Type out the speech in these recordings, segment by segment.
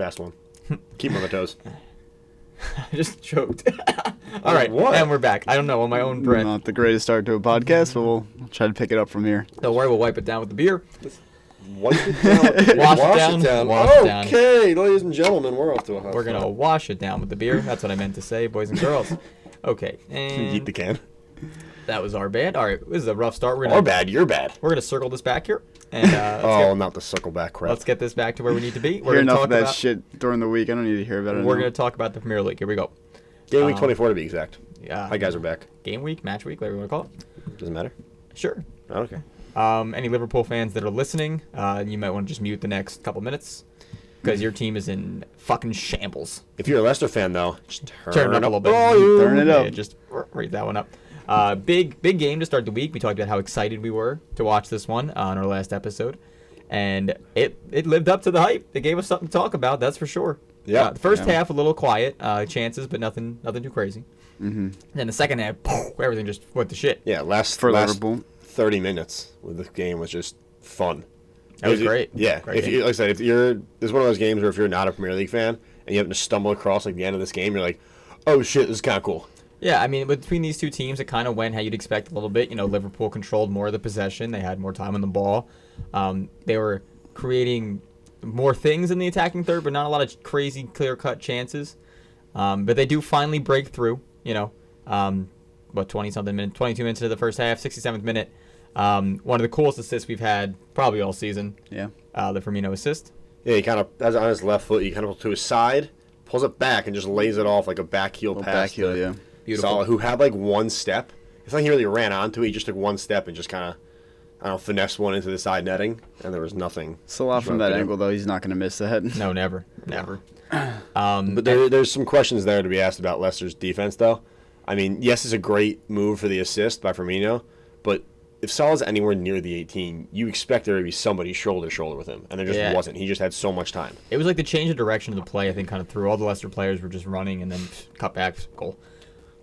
Fast one. Keep 'em on the toes. I just choked. All right, what? and we're back. I don't know, on my own breath. Not the greatest start to a podcast, but we'll try to pick it up from here. Don't worry, we'll wipe it down with the beer. Wipe it down. Wash it down. Wash it down. Okay, ladies and gentlemen, we're off to a hot We're going to wash it down with the beer. That's what I meant to say, boys and girls. Okay, Eat and the can. that was our bad. All right, this is a rough start. Our bad, you're bad. We're going to circle this back here. And Not the circle back crap. let's get this back to where we need to be. Hear enough of that shit during the week. I don't need to hear about it. We're going to talk about the Premier League. Here we go. Game week 24 to be exact. Yeah. My guys are back. Game week, match week, whatever you want to call it. Doesn't matter. Sure. Oh, okay. Any Liverpool fans that are listening, you might want to just mute the next couple minutes because your team is in fucking shambles. If you're a Leicester fan, though, just Turn it up a little bit. Turn it up. Yeah, just rate that one up. Big game to start the week. We talked about how excited we were to watch this one on our last episode, and it lived up to the hype. It gave us something to talk about, that's for sure. Yeah. The first half a little quiet, chances, but nothing too crazy. Mm-hmm. Then the second half, everything just went to shit. Yeah, last Liverpool. 30 minutes with the game was just fun. That was great. Yeah. Great If you, like I said, this is one of those games where if you're not a Premier League fan and you happen to stumble across like the end of this game, you're like, oh shit, this is kind of cool. Yeah, I mean, between these two teams, it kind of went how you'd expect a little bit. You know, Liverpool controlled more of the possession. They had more time on the ball. They were creating more things in the attacking third, but not a lot of crazy, clear-cut chances. But they do finally break through, 20-something minutes, 22 minutes into the first half, 67th minute. One of the coolest assists we've had probably all season. Yeah. The Firmino assist. Yeah, he kind of, as on his left foot, he kind of to his side, pulls it back, and just lays it off like a back heel pass. Back heel, yeah. Beautiful. Salah, who had like one step. It's like he really ran onto it. He just took one step and just kind of, finessed one into the side netting, and there was nothing. Salah from that angle, though, he's not going to miss that. No, never. But there's some questions there to be asked about Leicester's defense, though. I mean, yes, it's a great move for the assist by Firmino, but if Salah's anywhere near the 18, you expect there to be somebody shoulder to shoulder with him, and there just wasn't. He just had so much time. It was like the change of direction of the play, I think, kind of threw. All the Leicester players were just running and then cut back, goal.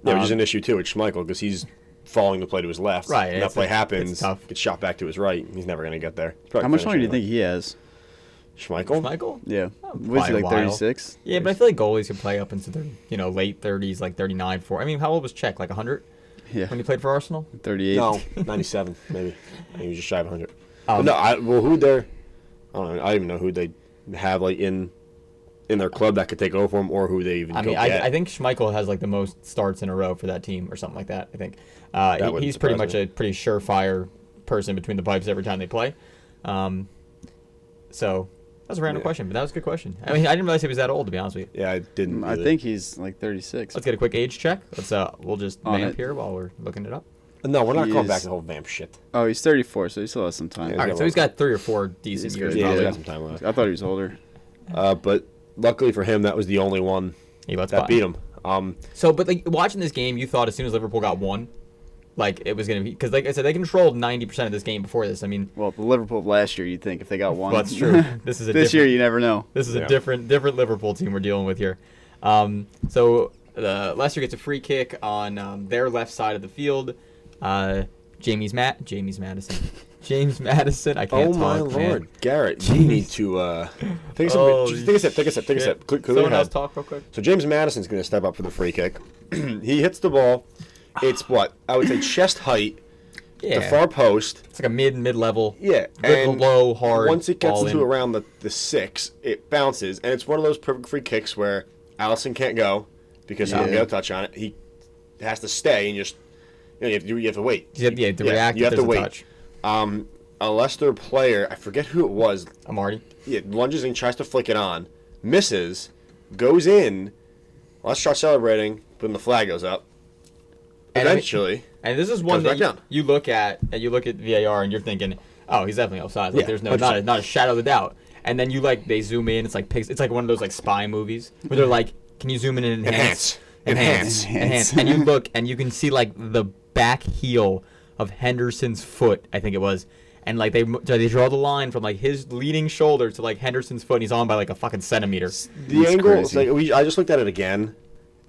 Yeah, which is an issue, too, with Schmeichel, because he's following the play to his left. Right. And that play happens, tough. gets shot back to his right. He's never going to get there. How much longer do you think he has? Schmeichel? Yeah. Was he like 36? Yeah, but I feel like goalies can play up into their late 30s, like 39, 40. I mean, how old was Czech? Like 100? Yeah. When he played for Arsenal? 38. No, 97, maybe. I think he was just shy of 100. I don't even know who they have like in their club that could take over for him, or who they even go get. I think Schmeichel has like the most starts in a row for that team, or something like that. I think he's pretty much a pretty surefire person between the pipes every time they play. So that was a random question, but that was a good question. I mean, I didn't realize he was that old, to be honest with you. Yeah, I didn't. I think he's like 36. Let's get a quick age check. We'll just On vamp it. here while we're looking it up. No, we're not He going is- back to the whole vamp shit. Oh, he's 34, so he still has some time. Yeah. All right, so he's got 3 or 4 decent He's years. good. Yeah, he's probably. got some time left. I thought he was older. But luckily for him, that was the only one He lets that by. beat him. So, but like watching this game, you thought as soon as Liverpool got one, like it was gonna be, because like I said, they controlled 90% of this game before this. I mean, Well, the Liverpool of last year, you'd think if they got one. well, that's true. This is a This year, you never know. This is Yeah. a different Liverpool team we're dealing with here. So Leicester gets a free kick on their left side of the field. James Madison. James Madison. I can't Oh my talk, lord, man. Garrett, you need to take a sip. Take a sip. Shit. Clear your Someone else head. talk real quick. So James Madison's going to step up for the free kick. He hits the ball. It's what I would say chest height. Yeah. The far post. It's like a mid-level. Yeah, Good, and low, hard. Once it gets ball into in. around the 6, it bounces, and it's one of those perfect free kicks where Alisson can't go because he didn't get a touch on it. He has to stay and just you have to wait. You have to react. You if have to there's a wait. touch. A Leicester player, I forget who it was. Amarty. Yeah, lunges in, tries to flick it on, misses, goes in. Let's start celebrating, but then the flag goes up. And I mean- Eventually, And this is one Goes back that down. you look at VAR and you're thinking, oh, he's definitely offside. Like Yeah, there's 100%. not a shadow of a doubt. And then they zoom in. It's like one of those like spy movies where they're like, can you zoom in and enhance? And you look and you can see like the back heel of Henderson's foot, I think it was. And like they draw the line from like his leading shoulder to like Henderson's foot, and he's on by like a fucking centimeter. the That's angle, crazy. I just looked at it again,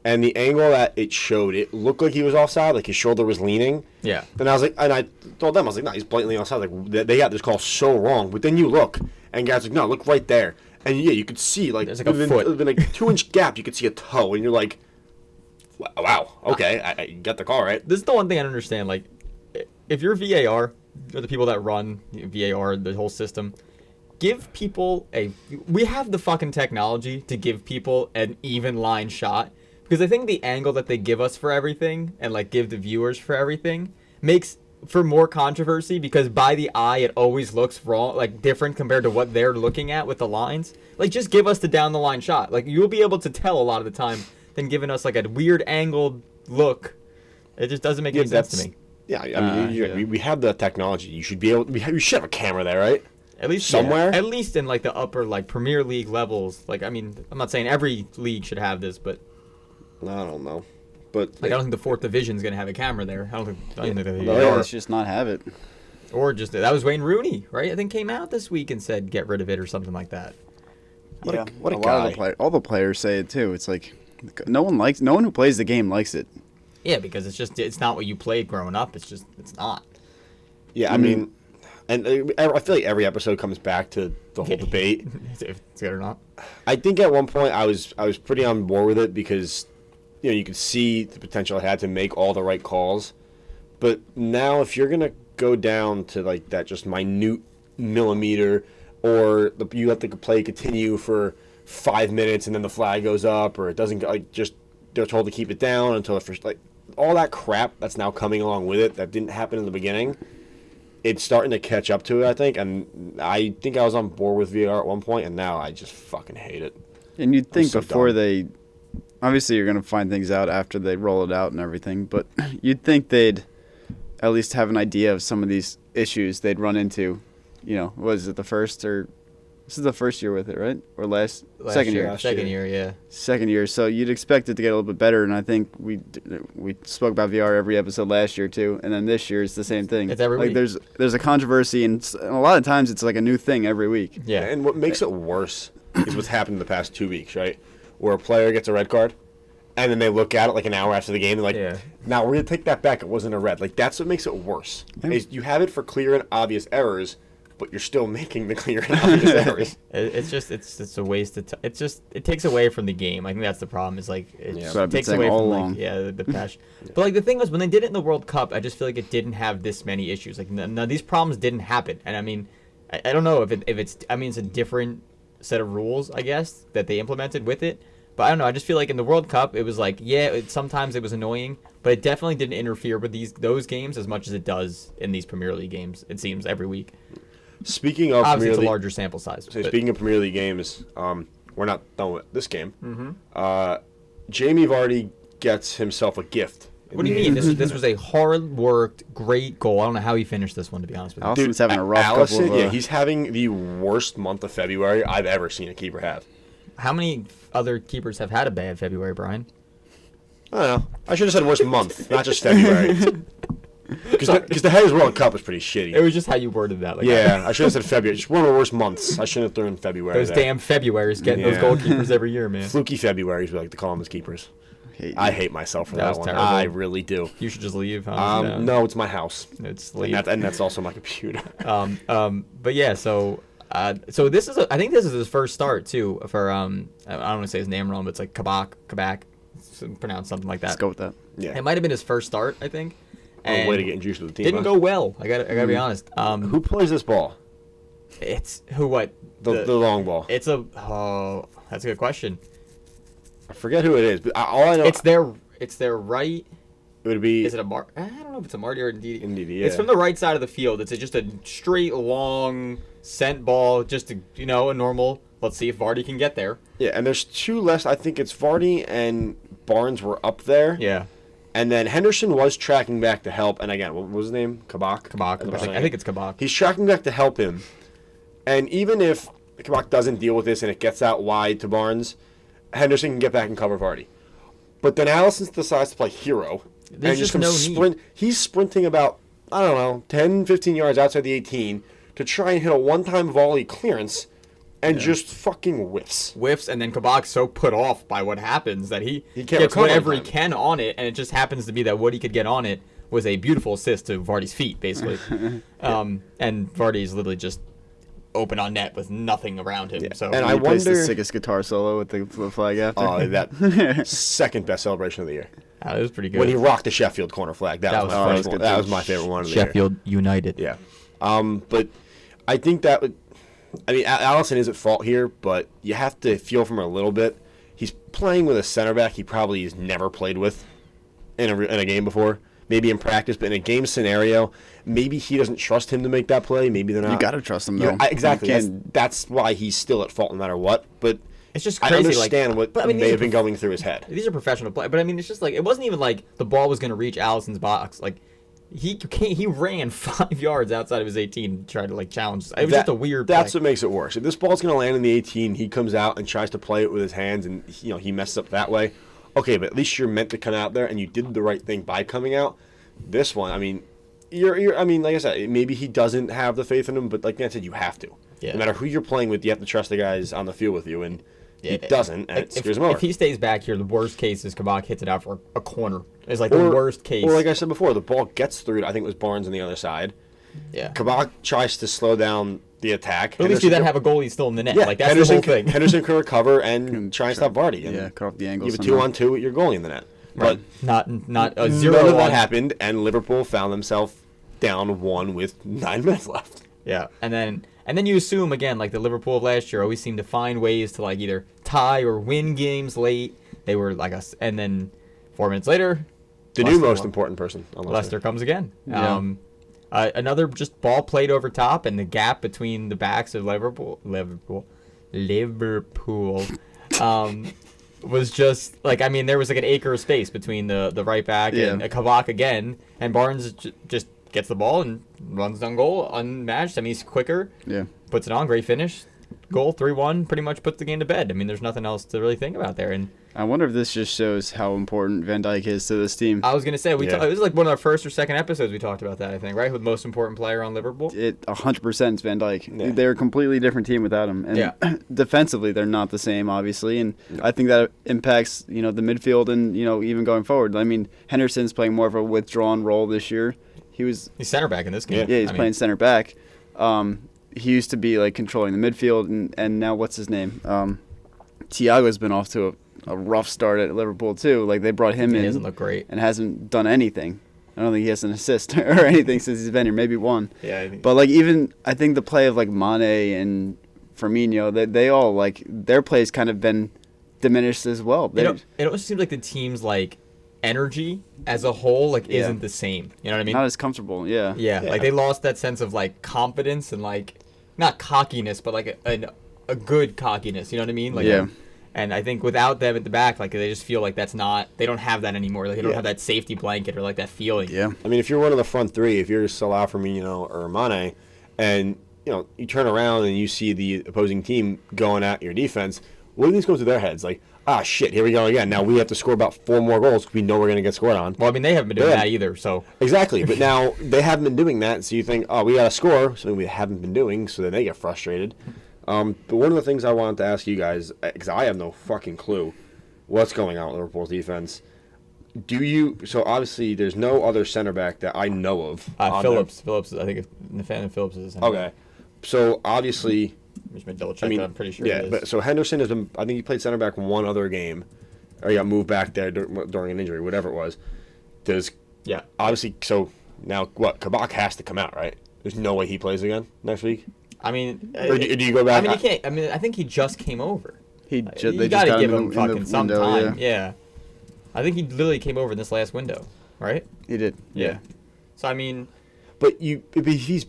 and the angle that it showed, it looked like he was offside, like his shoulder was leaning. Yeah. And I was like, and I told them, I was like, no, he's blatantly offside. Like they got this call so wrong. But then you look, and guys like, no, look right there. And yeah, you could see like there's like a foot. within like 2-inch gap, you could see a toe, and you're like, wow, okay, I got the call right. This is the one thing I don't understand. Like, if you're VAR, or the people that run VAR, the whole system, give people we have the fucking technology to give people an even line shot, because I think the angle that they give us for everything and like give the viewers for everything makes for more controversy, because by the eye it always looks wrong, like different compared to what they're looking at with the lines. Like, just give us the down the line shot. Like, you'll be able to tell a lot of the time than giving us like a weird angled look. It just doesn't make any sense to me. Yeah, I mean, we have the technology. You should be able. You should have a camera there, right? At least somewhere. Yeah, at least in like the upper like Premier League levels. Like, I mean, I'm not saying every league should have this, but I don't know. But like, I don't think the 4th Division's gonna have a camera there. I don't think they let's just not have it. Or just that was Wayne Rooney, right? I think came out this week and said get rid of it or something like that. What a lot guy. Of all the players say it too. It's like no one who plays the game likes it. Yeah, because it's not what you played growing up. It's not. Yeah, I mean, and I feel like every episode comes back to the whole debate. If it's good or not. I think at one point I was pretty on board with it, because you could see the potential it had to make all the right calls. But now if you're gonna go down to like that just minute millimeter, or you let the play continue for 5 minutes and then the flag goes up, or it doesn't go, like, just they're told to keep it down until the first, like, all that crap that's now coming along with it that didn't happen in the beginning, it's starting to catch up to it, I think. And I think I was on board with VAR at one point, and now I just fucking hate it. And you'd think before they, obviously you're going to find things out after they roll it out and everything, but you'd think they'd at least have an idea of some of these issues they'd run into. Was it the first, or this is the first year with it, right? Or second year? Second year, yeah. Second year. So you'd expect it to get a little bit better, and I think we spoke about VR every episode last year too, and then this year it's the same thing. It's every week. There's a controversy, and a lot of times it's like a new thing every week. Yeah. And what makes it worse is what's happened in the past 2 weeks, right? Where a player gets a red card, and then they look at it like an hour after the game, and they're like, "Now we're gonna take that back. It wasn't a red." Like, that's what makes it worse. Is you have it for clear and obvious errors, but you're still making the clear and obvious errors. It's a waste of time. It takes away from the game. I think that's the problem. Is like it takes away all from along. the passion. But like the thing was, when they did it in the World Cup, I just feel like it didn't have this many issues. Like none of these problems didn't happen. And I mean, I don't know if it's. I mean, it's a different set of rules, I guess, that they implemented with it. But I don't know. I just feel like in the World Cup, it was like, sometimes it was annoying, but it definitely didn't interfere with those games as much as it does in these Premier League games. It seems every week. Speaking of obviously, Premier it's League, a larger sample size. So speaking of Premier League games, we're not done with this game. Jamie Vardy gets himself a gift. What do you mean? This was a hard-worked, great goal. I don't know how he finished this one, to be honest with you. Alisson's having a rough Alisson, couple of... he's having the worst month of February I've ever seen a keeper have. How many other keepers have had a bad February, Brian? I don't know. I should have said worst month, not just February. Because the Harry's World Cup was pretty shitty. It was just how you worded that. Like, I should have said February. Just one of the worst months. I shouldn't have thrown February. Those damn Februaries getting those goalkeepers every year, man. Fluky Februaries, we like to call them as keepers. I hate myself for that one. Terrible. I really do. You should just leave. Huh? No, it's my house. It's leave. And that's also my computer. But yeah, so this is I think this is his first start too for I don't want to say his name wrong, but it's like Kabak, pronounced something like that. Let's go with that. Yeah, it might have been his first start, I think. Way to get introduced to the team. Didn't go well. I gotta be honest. Who plays this ball? It's what the long ball. It's that's a good question. I forget who it is, but all I know it's their right. It would be. Is it a Mar? I don't know if it's a Marty or Ndidi. Ndidi, yeah. It's from the right side of the field. It's just a straight, long sent ball. Just a normal. Let's see if Vardy can get there. Yeah, and there's two less. I think it's Vardy and Barnes were up there. Yeah. And then Henderson was tracking back to help. And again, what was his name? Kabak? I think it's Kabak. He's tracking back to help him. And even if Kabak doesn't deal with this and it gets out wide to Barnes, Henderson can get back and cover Vardy. But then Alisson decides to play hero. There's just no need. He's sprinting about, 10, 15 yards outside the 18 to try and hit a one-time volley clearance and just fucking whiffs. And then Kabak's so put off by what happens that he gets whatever he can on it, and it just happens to be that what he could get on it was a beautiful assist to Vardy's feet, basically. And Vardy's literally just open on net with nothing around him. Yeah. So And He I plays the wonder- sickest guitar solo with the flag after. Oh, that second best celebration of the year. that was pretty good. When he rocked the Sheffield corner flag. That was my first good one. too. That was my favorite one of the year. Sheffield United. Yeah. But I think that would. I mean, Alisson is at fault here, but you have to feel from him a little bit. He's playing with a center back he probably has never played with in a game before. Maybe in practice, but in a game scenario, maybe he doesn't trust him to make that play. Maybe they're not. You got to trust him, You though. know, exactly. You can't- That's why he's still at fault no matter what. But It's just I crazy. understand like, what but, I mean, may these have are been going through his head. These are professional players, but I mean, it's just like it wasn't even like the ball was going to reach Alisson's box. Like he ran 5 yards outside of his 18 and tried to like challenge. It was just a weird. That's play. what makes it worse. If this ball's going to land in the 18, he comes out and tries to play it with his hands, and he messes up that way. Okay, but at least you're meant to come out there, and you did the right thing by coming out. This one, I mean, I mean, like I said, maybe he doesn't have the faith in him, but like Dan said, you have to. Yeah. No matter who you're playing with, you have to trust the guys on the field with you, and he doesn't, and it screws him over. If he stays back here, the worst case is Kabak hits it out for a corner. It's like the worst case. Or like I said before, the ball gets through. I think it was Barnes on the other side. Yeah. Kabak tries to slow down the attack. But at least you then have a goalie still in the net. Yeah, like that's the whole thing. Henderson can recover and try and stop Vardy. And Yeah, cut off the angle. you have a somehow. 2-on-2 with your goalie in the net. Right. But Not a none 0 of that on. happened, and Liverpool found themselves down 1 with 9 minutes left. Yeah, and then you assume again, like the Liverpool of last year always seemed to find ways to like either tie or win games late. They were like us, and then 4 minutes later, The new most important person on Leicester comes again. Yeah. Another just ball played over top, and the gap between the backs of Liverpool, was just like, I mean, there was like an acre of space between the right back and Kabak again, and Barnes just gets the ball and runs down goal unmatched. I mean, he's quicker. Yeah. Puts it on, great finish. Goal 3-1, pretty much puts the game to bed. I mean, there's nothing else to really think about there. And I wonder if this just shows how important Van Dijk is to this team. I was gonna say Yeah. it was like one of our first or second episodes we talked about that. I think, right, with most important player on Liverpool. It 100% is Van Dijk. Yeah. They're a completely different team without him. And Yeah. defensively, they're not the same, obviously. And I think that impacts, the midfield and, even going forward. I mean, Henderson's playing more of a withdrawn role this year. He's center back in this game. he's playing center back. He used to be like controlling the midfield, and now what's his name? Thiago's been off to a rough start at Liverpool too. Like they brought him He in doesn't look great. and hasn't done anything. I don't think he has an assist or anything since he's been here. Maybe one. Yeah, I think. But like even I think the play of like Mane and Firmino, they all like their play's kind of been diminished as well. It almost seems like the team's like energy as a whole isn't the same. You know what I mean? Not as comfortable. Yeah. Yeah, like they lost that sense of like confidence and like not cockiness, but like a good cockiness. You know what I mean? Like, Yeah. And I think without them at the back, like they just feel like they don't have that anymore. Like they don't have that safety blanket or like that feeling. Yeah. I mean, if you're one of the front three, if you're Salah, Firmino, or Mane, and you turn around and you see the opposing team going at your defense, what do these go through their heads? Like, shit, here we go again. Now we have to score about 4 more goals because we know we're going to get scored on. Well, I mean, they haven't been doing that either. So Exactly, but now they haven't been doing that, so you think, we got to score, something we haven't been doing, so then they get frustrated. But one of the things I wanted to ask you guys, because I have no fucking clue what's going on with Liverpool's defense. So obviously there's no other center back that I know of. on Phillips, I think Nathaniel Phillips is a center there. Okay. So obviously, I'm just gonna double check that. I'm pretty sure. yeah, it is. but so Henderson has been, I think he played center back one other game, or he got moved back there during an injury, whatever it was. Yeah. Obviously, so now what? Kabak has to come out, right? There's no way he plays again next week. I mean, Or do you go back? I mean, you can't. I mean, I think he just came over. They You just gotta got give him him in the fucking some window, time. Yeah. I think he literally came over in this last window, right? He did. Yeah. So I mean, But he's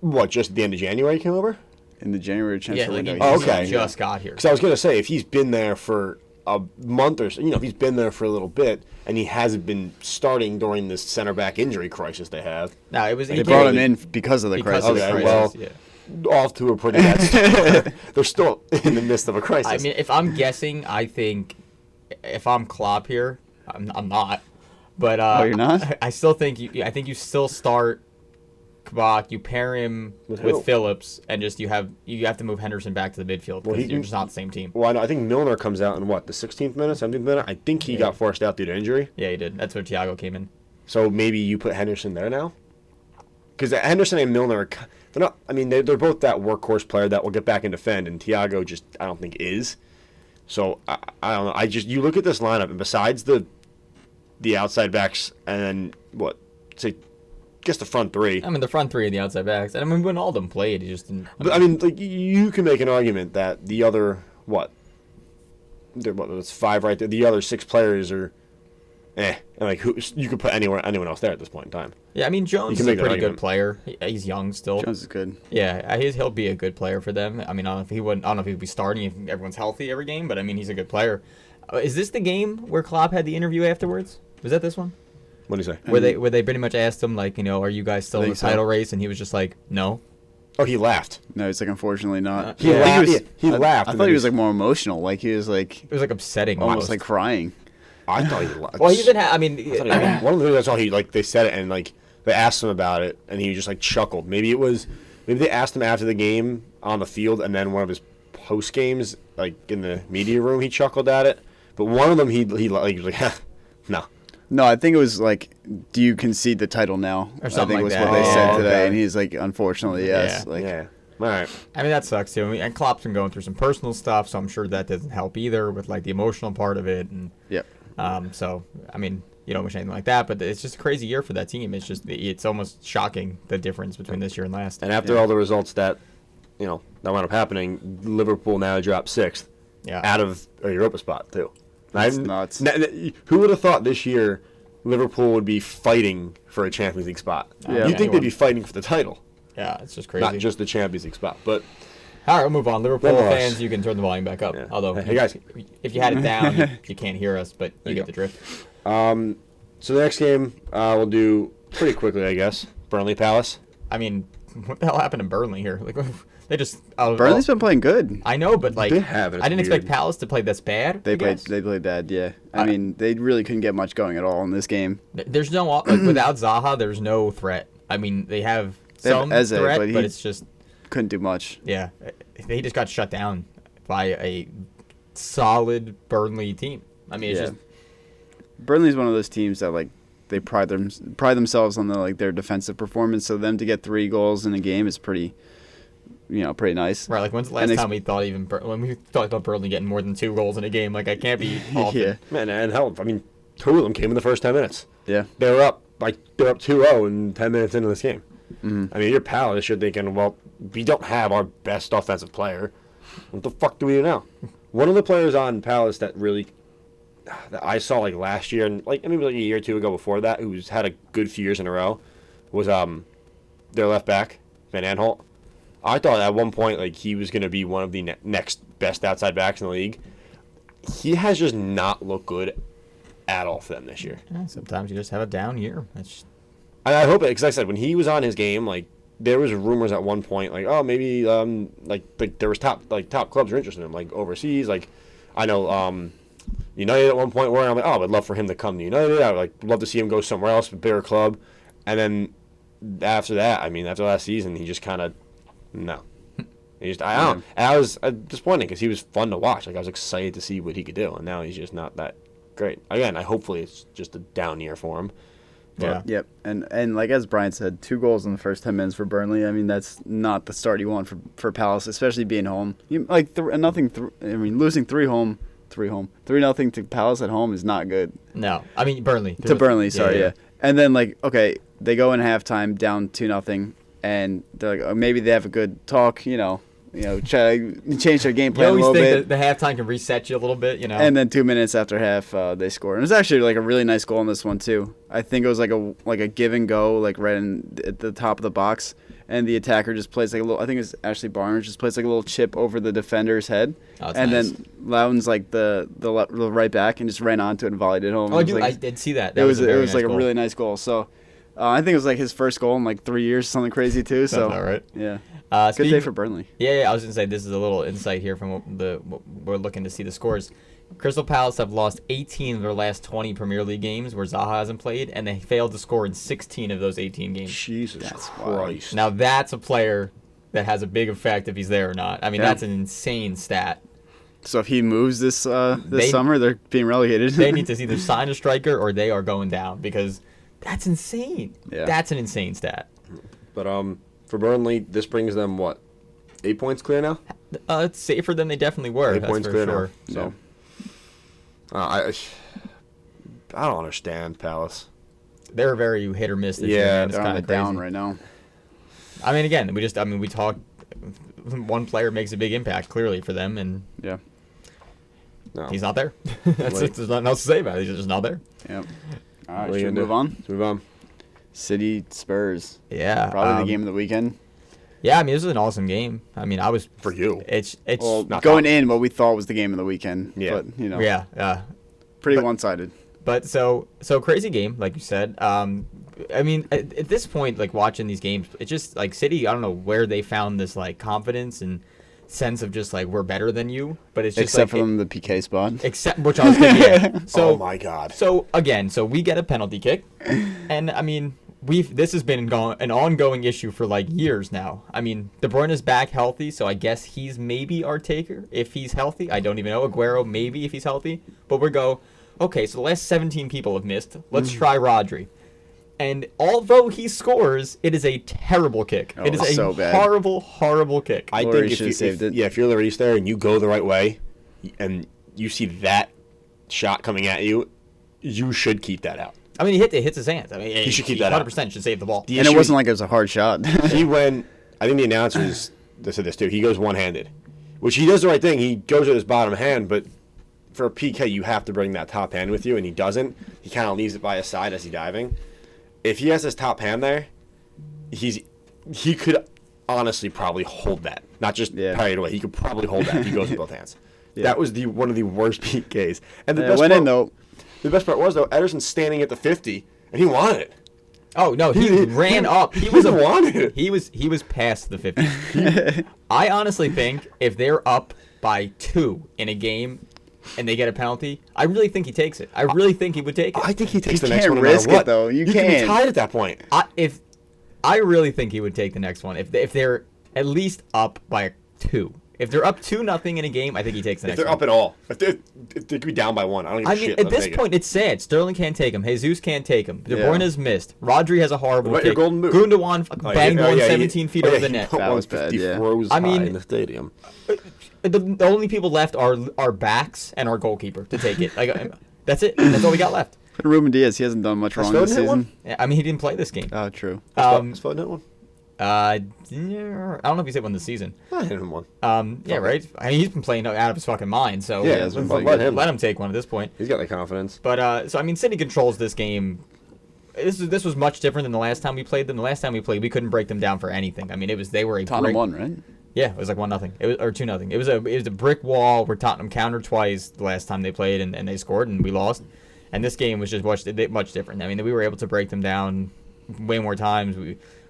what? Just at the end of January he came over? In the January transfer like window. he, Oh, he okay. just got here. Because I was gonna say if he's been there for a month or so, if he's been there for a little bit and he hasn't been starting during this center back injury crisis they have, No, it was. They brought him in because of the because crisis. of the Okay, crisis. well, yeah. off to a pretty bad start. They're still in the midst of a crisis. I mean, if I'm guessing, I think if I'm Klopp here, I'm not. But Oh, you're not? I still think I think you still start Kabak. You pair him With who? with Phillips, and just you have to move Henderson back to the midfield because Well, you're just not the same team. Well, I think Milner comes out in what, the 16th minute, 17th minute? I think he got forced out due to injury. Yeah, he did. That's where Thiago came in. So maybe you put Henderson there now? Because Henderson and Milner, they're not. I mean, they're both that workhorse player that will get back and defend, and Thiago just I don't think is. So I don't know. You look at this lineup, and besides the outside backs, and then guess the front three. I mean, the front three and the outside backs. And I mean, when all of them played, he just didn't. But I mean, like you can make an argument that the other there's 5 right there. The other 6 players are, and like who you could put anyone else there at this point in time. Yeah, I mean Jones is a pretty good player. He's young still. Jones is good. Yeah, he'll be a good player for them. I mean, I don't know if he would be starting if everyone's healthy every game, but I mean, he's a good player. Is this the game where Klopp had the interview afterwards? Was that this one? What did he say? Where they pretty much asked him like, are you guys still in the title race? And he was just like, no. Oh, he laughed. No, he's like, unfortunately not. He laughed. He laughed. I thought he was like more emotional. Like he was like. It was like upsetting. Almost like crying. I thought he laughed. Well, he didn't have. I mean, one of the things I saw, they said it and like they asked him about it, and he just like chuckled. Maybe they asked him after the game on the field, and then one of his post games, like in the media room, he chuckled at it. But one of them, he was like, no. No, I think it was like, do you concede the title now? Or something I think like was that. what they said today, okay. and he's like, unfortunately, yes. Yeah. Like, Yeah. All right. I mean, that sucks too. And Klopp's been going through some personal stuff, so I'm sure that doesn't help either with like the emotional part of it. And Yep. So I mean, you don't wish anything like that, but it's just a crazy year for that team. It's almost shocking the difference between this year and last. And after all the results that wound up happening, Liverpool now dropped 6th out of a Europa spot too. That's nuts. Who would have thought this year Liverpool would be fighting for a Champions League spot? Yeah. You'd think they'd be fighting for the title, Yeah, it's just crazy. not just the Champions League spot. But all right, we'll move on. Liverpool Nonetheless. fans, you can turn the volume back up. Yeah. Although, Hey, guys. if you had it down, you can't hear us, but you get the drift. so the next game we'll do pretty quickly, I guess. Burnley Palace. I mean, what the hell happened to Burnley here? Like, they just Burnley's been playing good. I know, but like, They have. I didn't expect Palace to play this bad. They played bad, yeah. I mean, they really couldn't get much going at all in this game. There's no like, without Zaha, there's no threat. I mean, they have some Eze, threat, but but it's just couldn't do much. yeah. They just got shut down by a solid Burnley team. I mean, it's just Burnley's one of those teams that like they pride themselves on their defensive performance. So them to get 3 goals in a game is pretty nice. right. Like when's the last time we thought when we talked about Burnley getting more than 2 goals in a game? Like I can't be often. Yeah. Man, and hell, I mean, 2 of them came in the first 10 minutes. Yeah. They're up 2-0 in 10 minutes into this game. Mm-hmm. I mean, you're Palace. You're thinking, well, we don't have our best offensive player. What the fuck do we do now? One of the players on Palace that I saw like last year and maybe like a year or 2 ago before that, who's had a good few years in a row, was their left back, Van Aanholt. I thought at one point like he was going to be one of the next best outside backs in the league. He has just not looked good at all for them this year. Yeah, sometimes you just have a down year. And I hope it, because I said when he was on his game, like there was rumors at one point, like maybe there was top clubs are interested in him, like overseas. Like I know United at one point where I'm like, I'd love for him to come to United. I would love to see him go somewhere else, a bigger club. And then after that, I mean, after last season, he just kind of no. He just I don't know. And I was disappointed because he was fun to watch. Like I was excited to see what he could do, and now he's just not that great. Again, hopefully it's just a down year for him. Yeah. Yep. And like as Brian said, 2 goals in the first 10 minutes for Burnley. I mean, that's not the start you want for Palace, especially being home. Losing 3-0 to Palace at home is not good. No, I mean Burnley. To Burnley, sorry, yeah. And then they go in halftime down 2-0, and they're like, maybe they have a good talk, try to change their game plan a little bit. You always think that the halftime can reset you a little bit, And then 2 minutes after half, they score. And it was actually like a really nice goal in this one too. I think it was like a give and go, like right at the top of the box, and the attacker just plays like a little. I think it's Ashley Barnes just plays like a little chip over the defender's head, and nice. Then Loudoun's like the right back and just ran onto it and volleyed it home. Oh, I did see that. It was nice like goal. a really nice goal. So I think it was like his first goal in like 3 years, something crazy too. So all right. Yeah. Good day for Burnley. Yeah, I was going to say this is a little insight here from what we're looking to see the scores. Crystal Palace have lost 18 of their last 20 Premier League games where Zaha hasn't played, and they failed to score in 16 of those 18 games. Jesus Christ. Now that's a player that has a big effect if he's there or not. I mean, that's an insane stat. So if he moves this summer, they're being relegated. They need to either sign a striker or they are going down because that's insane. Yeah. That's an insane stat. But for Burnley, this brings them, what, 8 points clear now? It's safer than they definitely were. 8 that's points for clear sure. now. So, I don't understand Palace. They're very hit or miss this year. Yeah, Man. It's they're kind on of the down right now. I mean, again, we talk. One player makes a big impact clearly for them, and Yeah. No. he's not there. There's nothing else to say about it. He's just not there. Yep. All What right, are you should we gonna move do? on? Let's move on. City Spurs. Yeah, Probably the game of the weekend. Yeah, I mean, this was an awesome game. I mean, I was For you. It's Well, not going top. in, what we thought was the game of the weekend. Yeah. But, you know, yeah. pretty But- one-sided. But so crazy game, like you said. I mean, at this point, like watching these games, it's just like City. I don't know where they found this like confidence and sense of just like we're better than you. But it's just Except like, for them, the PK spot. except which I was thinking. Yeah. So Oh, my God. So again, we get a penalty kick, and I mean this has been an ongoing issue for like years now. I mean, De Bruyne is back healthy, so I guess he's maybe our taker if he's healthy. I don't even know. Aguero maybe if he's healthy, but okay, so the last 17 people have missed. Let's try Rodri. And although he scores, it is a terrible kick. Oh, it is a so bad. horrible, horrible kick. I Laurie think should have saved it. if you're Lloris there and you go the right way and you see that shot coming at you, you should keep that out. I mean, it hits his hands. I mean, He should keep that out. 100% should save the ball. The And it issue wasn't is- like it was a hard shot. I think the announcers said this too. He goes one-handed, which he does the right thing. He goes with his bottom hand, but for a PK, you have to bring that top hand with you, and he doesn't. He kind of leaves it by his side as he's diving. If he has his top hand there, he could honestly probably hold that, not just parry it away. He could probably hold that if he goes with both hands. Yeah. That was one of the worst PKs. And the It best went part, in, though. The best part was though, Ederson's standing at the 50, and he wanted it. Oh no, he ran up. He was wanted it. He was past the 50. I honestly think if they're up by 2 in a game and they get a penalty, I really think he takes it. I really think he would take it. I think he takes You the next can't one no matter risk it, what. though. You can be can't. tied at that point. I really think he would take the next one if they're at least up by 2. If they're up 2-0 in a game, I think he takes the If next they're one. up at all, if they could be down by 1, I don't give a I mean, shit. at They'll this take point, it's sad. Sterling can't take him. Jesus can't take him. De Yeah. Bruyne has missed. Rodri has a horrible What about your kick. golden boot? Gundogan banged one 17 feet over the he net. put That was bad, 150 yeah. froze I mean- high in the stadium. The only people left are our backs and our goalkeeper to take it. Like that's it. That's all we got left. Ruben Diaz, he hasn't done much wrong this Foden hit one? season. Yeah, I mean, he didn't play this game. Oh, true. Has Foden hit one? I don't know if he's hit one this season. I hit him one. Yeah, right. I mean, he's been playing out of his fucking mind. So Yeah, it's been let playing good. him. let him take one at this point. He's got the confidence. But so I mean, City controls this game. This was much different than the last time we played them. The last time we played, we couldn't break them down for anything. I mean, they were a Tottenham brick- won, right? Yeah, it was like 1-0. It was or 2-0. It was a brick wall where Tottenham countered twice the last time they played and they scored and we lost. And this game was just much different. I mean, we were able to break them down way more times.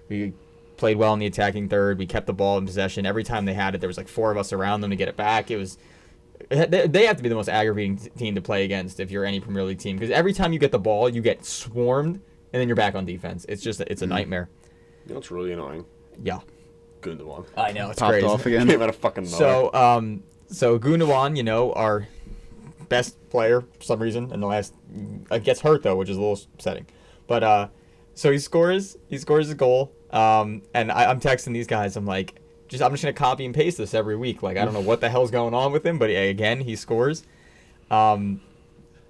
We played well in the attacking third. We kept the ball in possession. Every time they had it, there was like 4 of us around them to get it back. They have to be the most aggravating team to play against if you're any Premier League team because every time you get the ball, you get swarmed and then you're back on defense. It's a nightmare. You know what's really annoying? Yeah, Gundogan. I know it's Popped crazy. off again. Came out of fucking nowhere. So Gundogan, our best player for some reason in the last gets hurt though, which is a little upsetting. But so he scores his goal. And I'm texting these guys. I'm like, I'm just gonna copy and paste this every week. Like I don't know what the hell's going on with him, but again he scores.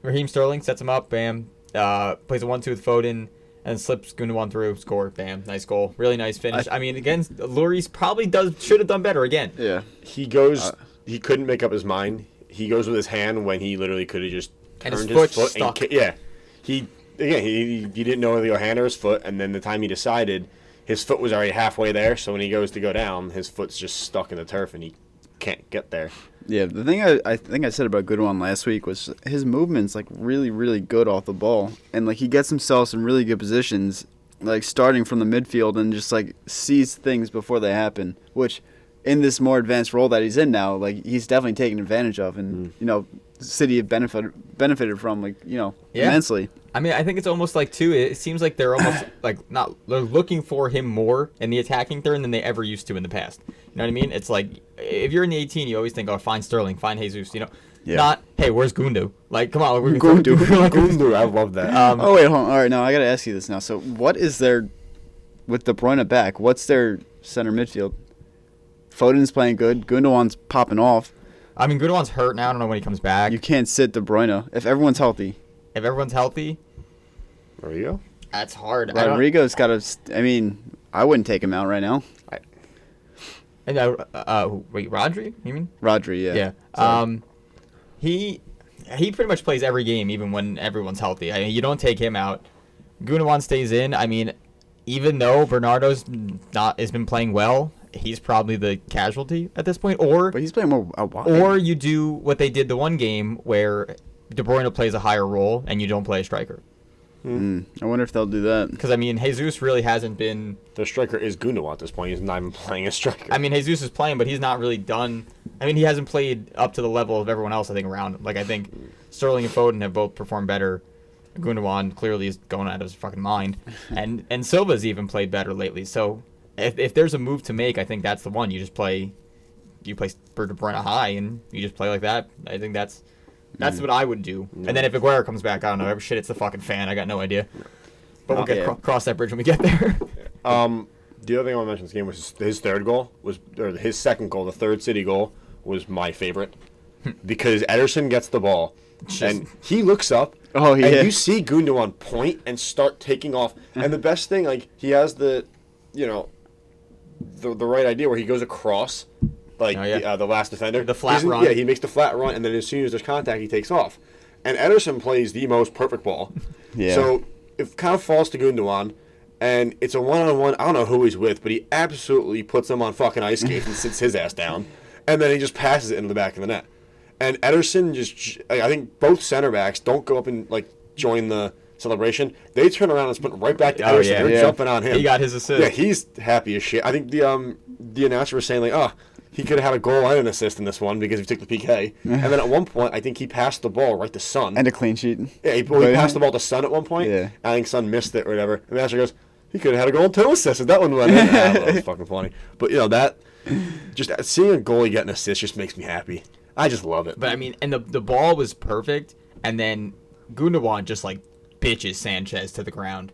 Raheem Sterling sets him up. Bam. Plays a 1-2 with Foden. And slips Gundogan through, score, bam, nice goal, really nice finish. I mean, again, Lloris probably should have done better again. Yeah. He goes. He couldn't make up his mind. He goes with his hand when he literally could have just And turned his foot foot stuck. and yeah. He didn't know whether to go hand or his foot, and then the time he decided, his foot was already halfway there. So when he goes to go down, his foot's just stuck in the turf and he can't get there. Yeah, the thing I think I said about Goodwin last week was his movement's like really, really good off the ball. And like he gets himself in really good positions, like starting from the midfield and just like sees things before they happen, which in this more advanced role that he's in now, like he's definitely taking advantage of and City have benefited from immensely. I mean, I think it's almost like too. It seems like they're almost they're looking for him more in the attacking third than they ever used to in the past. You know what I mean? It's like if you're in the 18, you always think, oh, find Sterling, find Jesus. Yeah. Not hey, where's Gundu? Like, come on, we're Gundu. Gundu, I love that. Oh wait, hold on. All right, now I gotta ask you this now. So, what is their with De Bruyne back, what's their center midfield? Foden's playing good. Gundogan's popping off. I mean, Gundogan's hurt now. I don't know when he comes back. You can't sit De Bruyne if everyone's healthy. If everyone's healthy, Rodrigo? that's hard. Rodrigo's got to. I mean, I wouldn't take him out right now. Wait, Rodri? You mean? Rodri, yeah. Yeah. He pretty much plays every game, even when everyone's healthy. I mean, you don't take him out. Gundogan stays in. I mean, even though Bernardo's has been playing well, he's probably the casualty at this point. But he's playing more wide. Or you do what they did the one game where De Bruyne plays a higher role and you don't play a striker. I wonder if they'll do that. Because, I mean, Jesus really hasn't been... The striker is Gundogan at this point. He's not even playing a striker. I mean, Jesus is playing, but he's not really done... I mean, he hasn't played up to the level of everyone else, I think, around him. Like, I think Sterling and Foden have both performed better. Gundogan clearly is going out of his fucking mind. And Silva's even played better lately. So, if there's a move to make, I think that's the one. You play De Bruyne high, and you just play like that. I think that's what I would do. No. And then if Aguero comes back, I don't know. Shit, it's the fucking fan. I got no idea. But we'll get cross that bridge when we get there. The other thing I want to mention in this game was his third goal or his second goal, the third City goal was my favorite because Ederson gets the ball and he looks up. And you see Gundogan point and start taking off. And the best thing, like he has the right idea where he goes across. The last defender. The flat run. Yeah, he makes the flat run, and then as soon as there's contact, he takes off. And Ederson plays the most perfect ball. Yeah. So it kind of falls to Gundogan, and it's a one-on-one. I don't know who he's with, but he absolutely puts him on fucking ice skates and sits his ass down. And then he just passes it into the back of the net. And Ederson I think both center backs don't go up and, join the celebration. They turn around and sprint right back to Ederson. Yeah. They're jumping on him. He got his assist. Yeah, he's happy as shit. I think the announcer was saying, he could have had a goal and an assist in this one because he took the PK. And then at one point, I think he passed the ball right to Son. And a clean sheet. Yeah, he passed the ball to Son at one point. Yeah. I think Son missed it or whatever. And the announcer goes, he could have had a goal and 2 assists if that one went in. That was fucking funny. But, that, just seeing a goalie get an assist just makes me happy. I just love it. But, I mean, and the ball was perfect. And then Gundogan just, bitches Sanchez to the ground.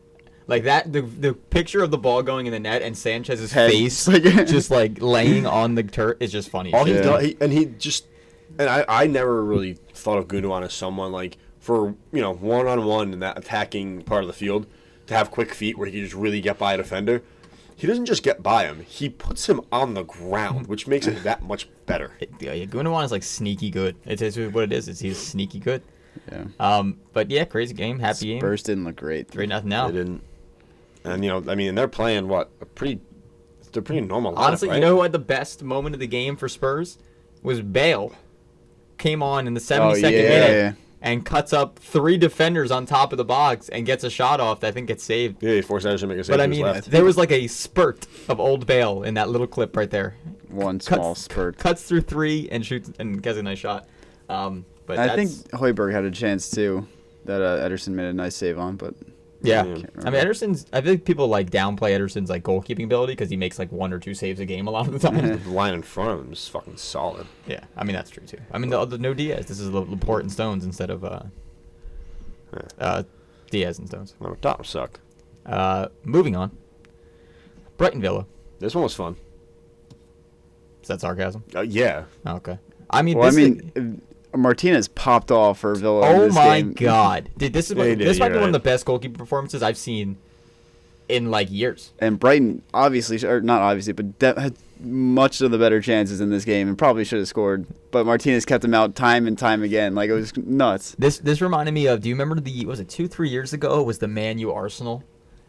Like that, the picture of the ball going in the net and Sanchez's face just laying on the turf is just funny. All he does, I never really thought of Gundogan as someone for one-on-one in that attacking part of the field to have quick feet where he can just really get by a defender. He doesn't just get by him; he puts him on the ground, which makes it that much better. Gundogan is sneaky good. It's what it is. He's sneaky good. Yeah. But yeah, crazy game, happy game. Spurs didn't look great. 3-0 now. They didn't. And they're playing they're pretty normal. Honestly, lineup, right? You know what the best moment of the game for Spurs was? Bale came on in the 72nd minute and cuts up 3 defenders on top of the box and gets a shot off that I think gets saved. Yeah, he forced Ederson to make a save. But I mean, there was a spurt of old Bale in that little clip right there. Small spurt. Cuts through 3 and shoots and gets a nice shot. But I think Højbjerg had a chance too that Ederson made a nice save on, but. Yeah, I mean I think people downplay Ederson's goalkeeping ability because he makes 1 or 2 saves a game a lot of the time. The line in front of him is fucking solid. Yeah, I mean that's true too. I mean the no Diaz. This is Laporte and Stones instead of Diaz and Stones. No, top suck. Moving on. Brighton Villa. This one was fun. Is that sarcasm? Yeah. Oh, okay. I mean, Martinez popped off for Villa. Oh in this my game. God! This might be one of the best goalkeeper performances I've seen in years. And Brighton, not obviously, but had much of the better chances in this game and probably should have scored. But Martinez kept him out time and time again. It was nuts. This reminded me of. Do you remember was it 2-3 years ago? It was the Man U Arsenal.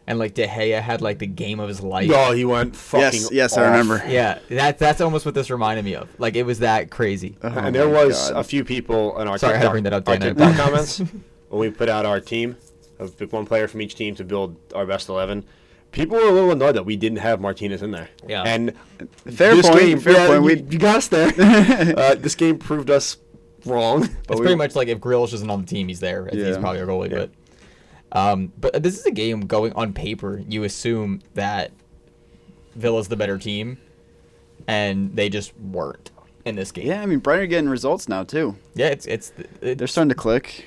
And De Gea had the game of his life. Oh, he went fucking Yes, off. I remember. Yeah, that's almost what this reminded me of. It was that crazy. And there was a few people in our TikTok, I had to bring that up, TikTok comments when we put out our team of pick one player from each team to build our best 11. People were a little annoyed that we didn't have Martinez in there. Yeah. And fair point. You got us there. This game proved us wrong. It's pretty much if Grealish isn't on the team, he's there. He's probably our goalie, Yeah. But this is a game going on paper. You assume that Villa's the better team, and they just weren't in this game. Yeah, I mean Brighton are getting results now too. Yeah, they're starting to click.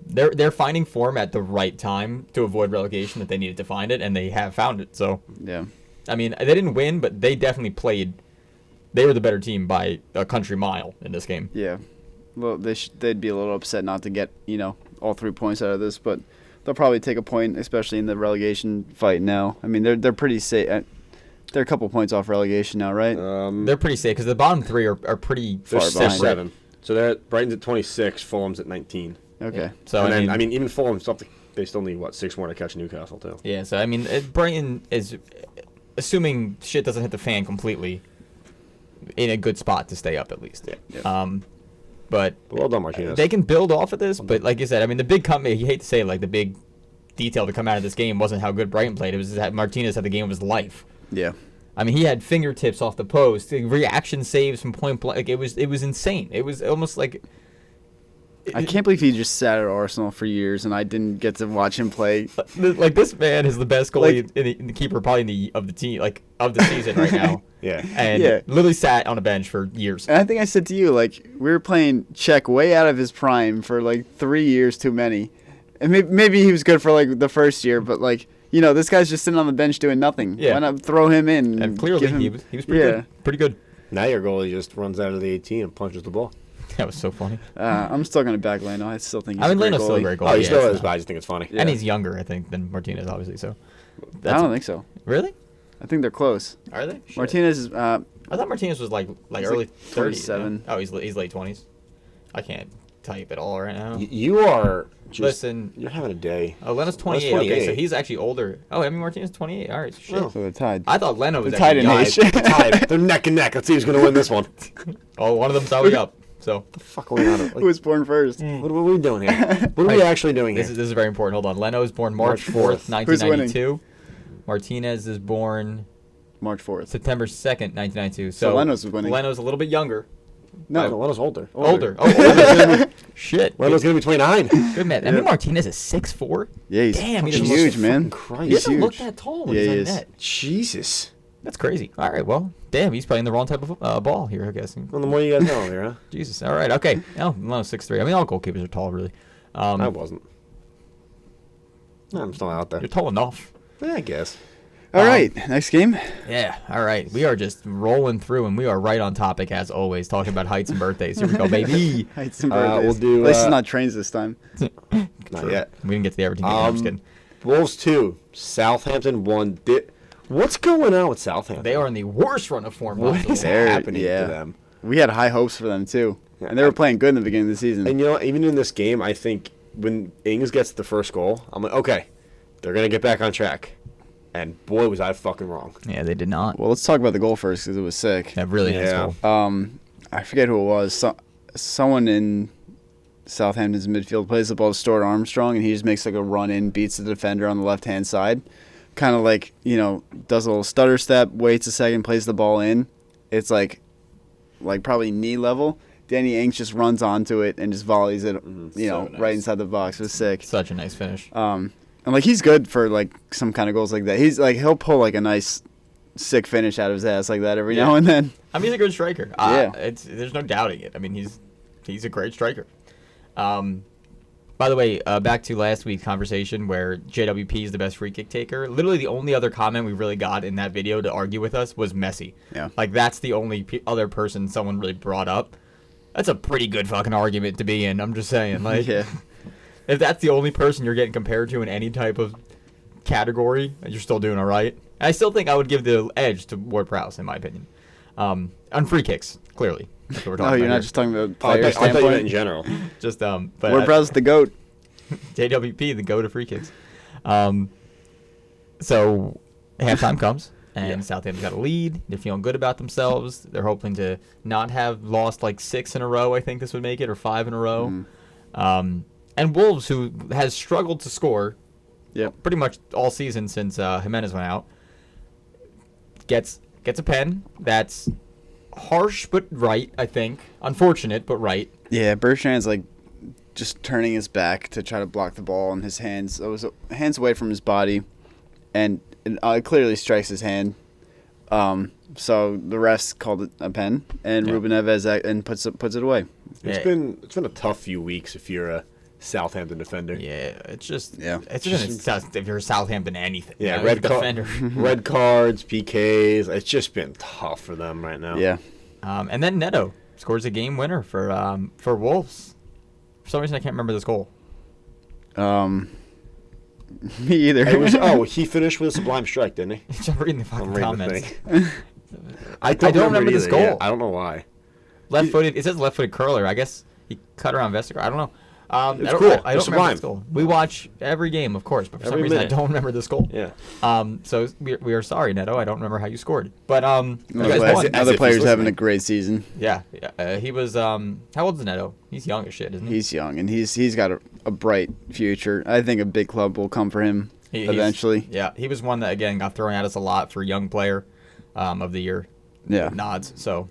they're finding form at the right time to avoid relegation that they needed to find it, and they have found it. So Yeah. I mean, they didn't win, but they definitely played. They were the better team by a country mile in this game. Yeah. Well, they'd be a little upset not to get, all 3 points out of this, but they'll probably take a point, especially in the relegation fight now. I mean, they're pretty safe. They're a couple points off relegation now, right? They're pretty safe because the bottom 3 are pretty They're far behind. 7. So Brighton's at 26, Fulham's at 19. Okay. Yeah. So And then, even Fulham, they still need, 6 more to catch Newcastle, too. Yeah, so I mean, Brighton is, assuming shit doesn't hit the fan completely, in a good spot to stay up at least. Yeah. But Well done, Martinez. they can build off of this, but like you said, I mean, the big you hate to say it, like the big detail to come out of this game wasn't how good Brighton played. It was that Martinez had the game of his life. Yeah. I mean, he had fingertips off the post, reaction saves from point blank. Like, it was insane. It was almost like. I can't believe he just sat at Arsenal for years, and I didn't get to watch him play. Like, this man is the best goalie in the keeper probably of the team, like of the season right now. Yeah. And literally sat on a bench for years. And I think I said to you, we were playing Czech way out of his prime for 3 years too many. And maybe he was good for the first year, but this guy's just sitting on the bench doing nothing. Yeah. Why not throw him in? And clearly he was pretty good. Pretty good. Now your goalie just runs out of the 18 and punches the ball. That was so funny. I'm still going to back Leno. I still think he's Leno's still a great goalie. Oh, he still is, but I just think it's funny. Yeah. And he's younger, I think, than Martinez, obviously. So I don't think so. Really? I think they're close. Are they? Shit. Martinez is. I thought Martinez was like early 30s. 27. Yeah? Oh, he's late 20s. I can't type at all right now. You are. Listen. You're having a day. Oh, Leno's 28. Okay, so he's actually older. Oh, I mean, Martinez is 28. All right, shit. Oh. So they're tied. I thought Leno was They're tied in actually age. Tied. They're neck and neck. Let's see who's going to win this one. Oh, one of them's already up. So What the fuck are we on? Who was born first? What are we doing here? What are we actually doing here? this is very important. Hold on. Leno was born March 4th, 1992. Martinez is born March 4th. September 2nd, 1992. So Leno's was winning. Leno's a little bit younger. No, Leno's older. Older. Oh, shit. Leno's going to be 29. Good man. I mean, Martinez is 6'4". Yeah, he's Damn, he fucking doesn't huge, man. Christ. He He's doesn't look huge. that tall when Yeah, he's he on is. net. Jesus. That's crazy. All right, well, damn, he's playing the wrong type of ball here, I guess. Well, the more you guys know here, huh? Jesus. All right, okay. No, Leno's 6'3". I mean, all goalkeepers are tall, really. I wasn't. I'm still out there. You're tall enough. Yeah, I guess. All right, next game. Yeah, all right. We are just rolling through, and we are right on topic, as always, talking about heights and birthdays. Here we go, baby. Heights and We'll birthdays. do, At least it's not trains this time. Not yet. We didn't get to the Everton game. I'm just kidding. Wolves 2. Southampton 1. What's going on with Southampton? They are in the worst run of form. What possible. is They're- happening yeah. to them? We had high hopes for them too, Yeah, and they were playing good in the beginning of the season. And even in this game, I think when Ings gets the first goal, I'm like, okay, they're gonna get back on track. And boy, was I fucking wrong. Yeah, they did not. Well, let's talk about the goal first because it was sick. That really nice Yeah. goal. I forget who it was. Someone in Southampton's midfield plays the ball to Stuart Armstrong, and he just makes a run in, beats the defender on the left hand side, kind of does a little stutter step, waits a second, plays the ball in. It's like probably knee level. Danny Ings just runs onto it and just volleys it, So nice. right inside the box. It was sick. Such a nice finish. And he's good for some kind of goals like that. He's he'll pull a nice sick finish out of his ass like that every now and then. I mean, he's a good striker. Yeah. There's no doubting it. I mean, he's a great striker. By the way, back to last week's conversation where JWP is the best free kick taker. Literally, the only other comment we really got in that video to argue with us was Messi. Yeah. That's the only other person someone really brought up. That's a pretty good fucking argument to be in. I'm just saying. Yeah. If that's the only person you're getting compared to in any type of category, you're still doing all right. I still think I would give the edge to Ward-Prowse, in my opinion. On free kicks, clearly. That's what we're talking No, you're about not here. just talking about I player thought you meant in standpoint. general. Just but Ward-Prowse the GOAT. JWP, the go to free kicks. So halftime comes, and Southampton's got a lead. They're feeling good about themselves. They're hoping to not have lost 6 in a row. I think this would make it, or 5 in a row. And Wolves, who has struggled to score, pretty much all season since Jimenez went out, gets a pen. That's harsh but right, I think. Unfortunate but right. Yeah, Bertrand's just turning his back to try to block the ball, and his hands hands away from his body, and it clearly strikes his hand. So the refs called it a pen, and Ruben Neves puts it away. It's been a tough few weeks if you're a Southampton defender. Yeah, it's just if you're Southampton anything. Yeah, red defender. Red cards, PKs. It's just been tough for them right now. Yeah. And then Neto scores a game winner for Wolves. For some reason, I can't remember this goal. Me either. He finished with a sublime strike, didn't he? I'm reading the fucking comments. I don't remember this goal. Yeah, I don't know why. Left-footed. It says left-footed curler. I guess he cut around Vestager. I don't know. It's cool. I don't remember this goal. We watch every game, of course, but for some reason I don't remember this goal. Yeah. So we are sorry, Neto. I don't remember how you scored. But you guys won. Other players having a great season. Yeah. He was. How old is Neto? He's young as shit, isn't he? He's young, and he's got a bright future. I think a big club will come for him eventually. Yeah. He was one that again got thrown at us a lot for young player of the year. Yeah. Nods. So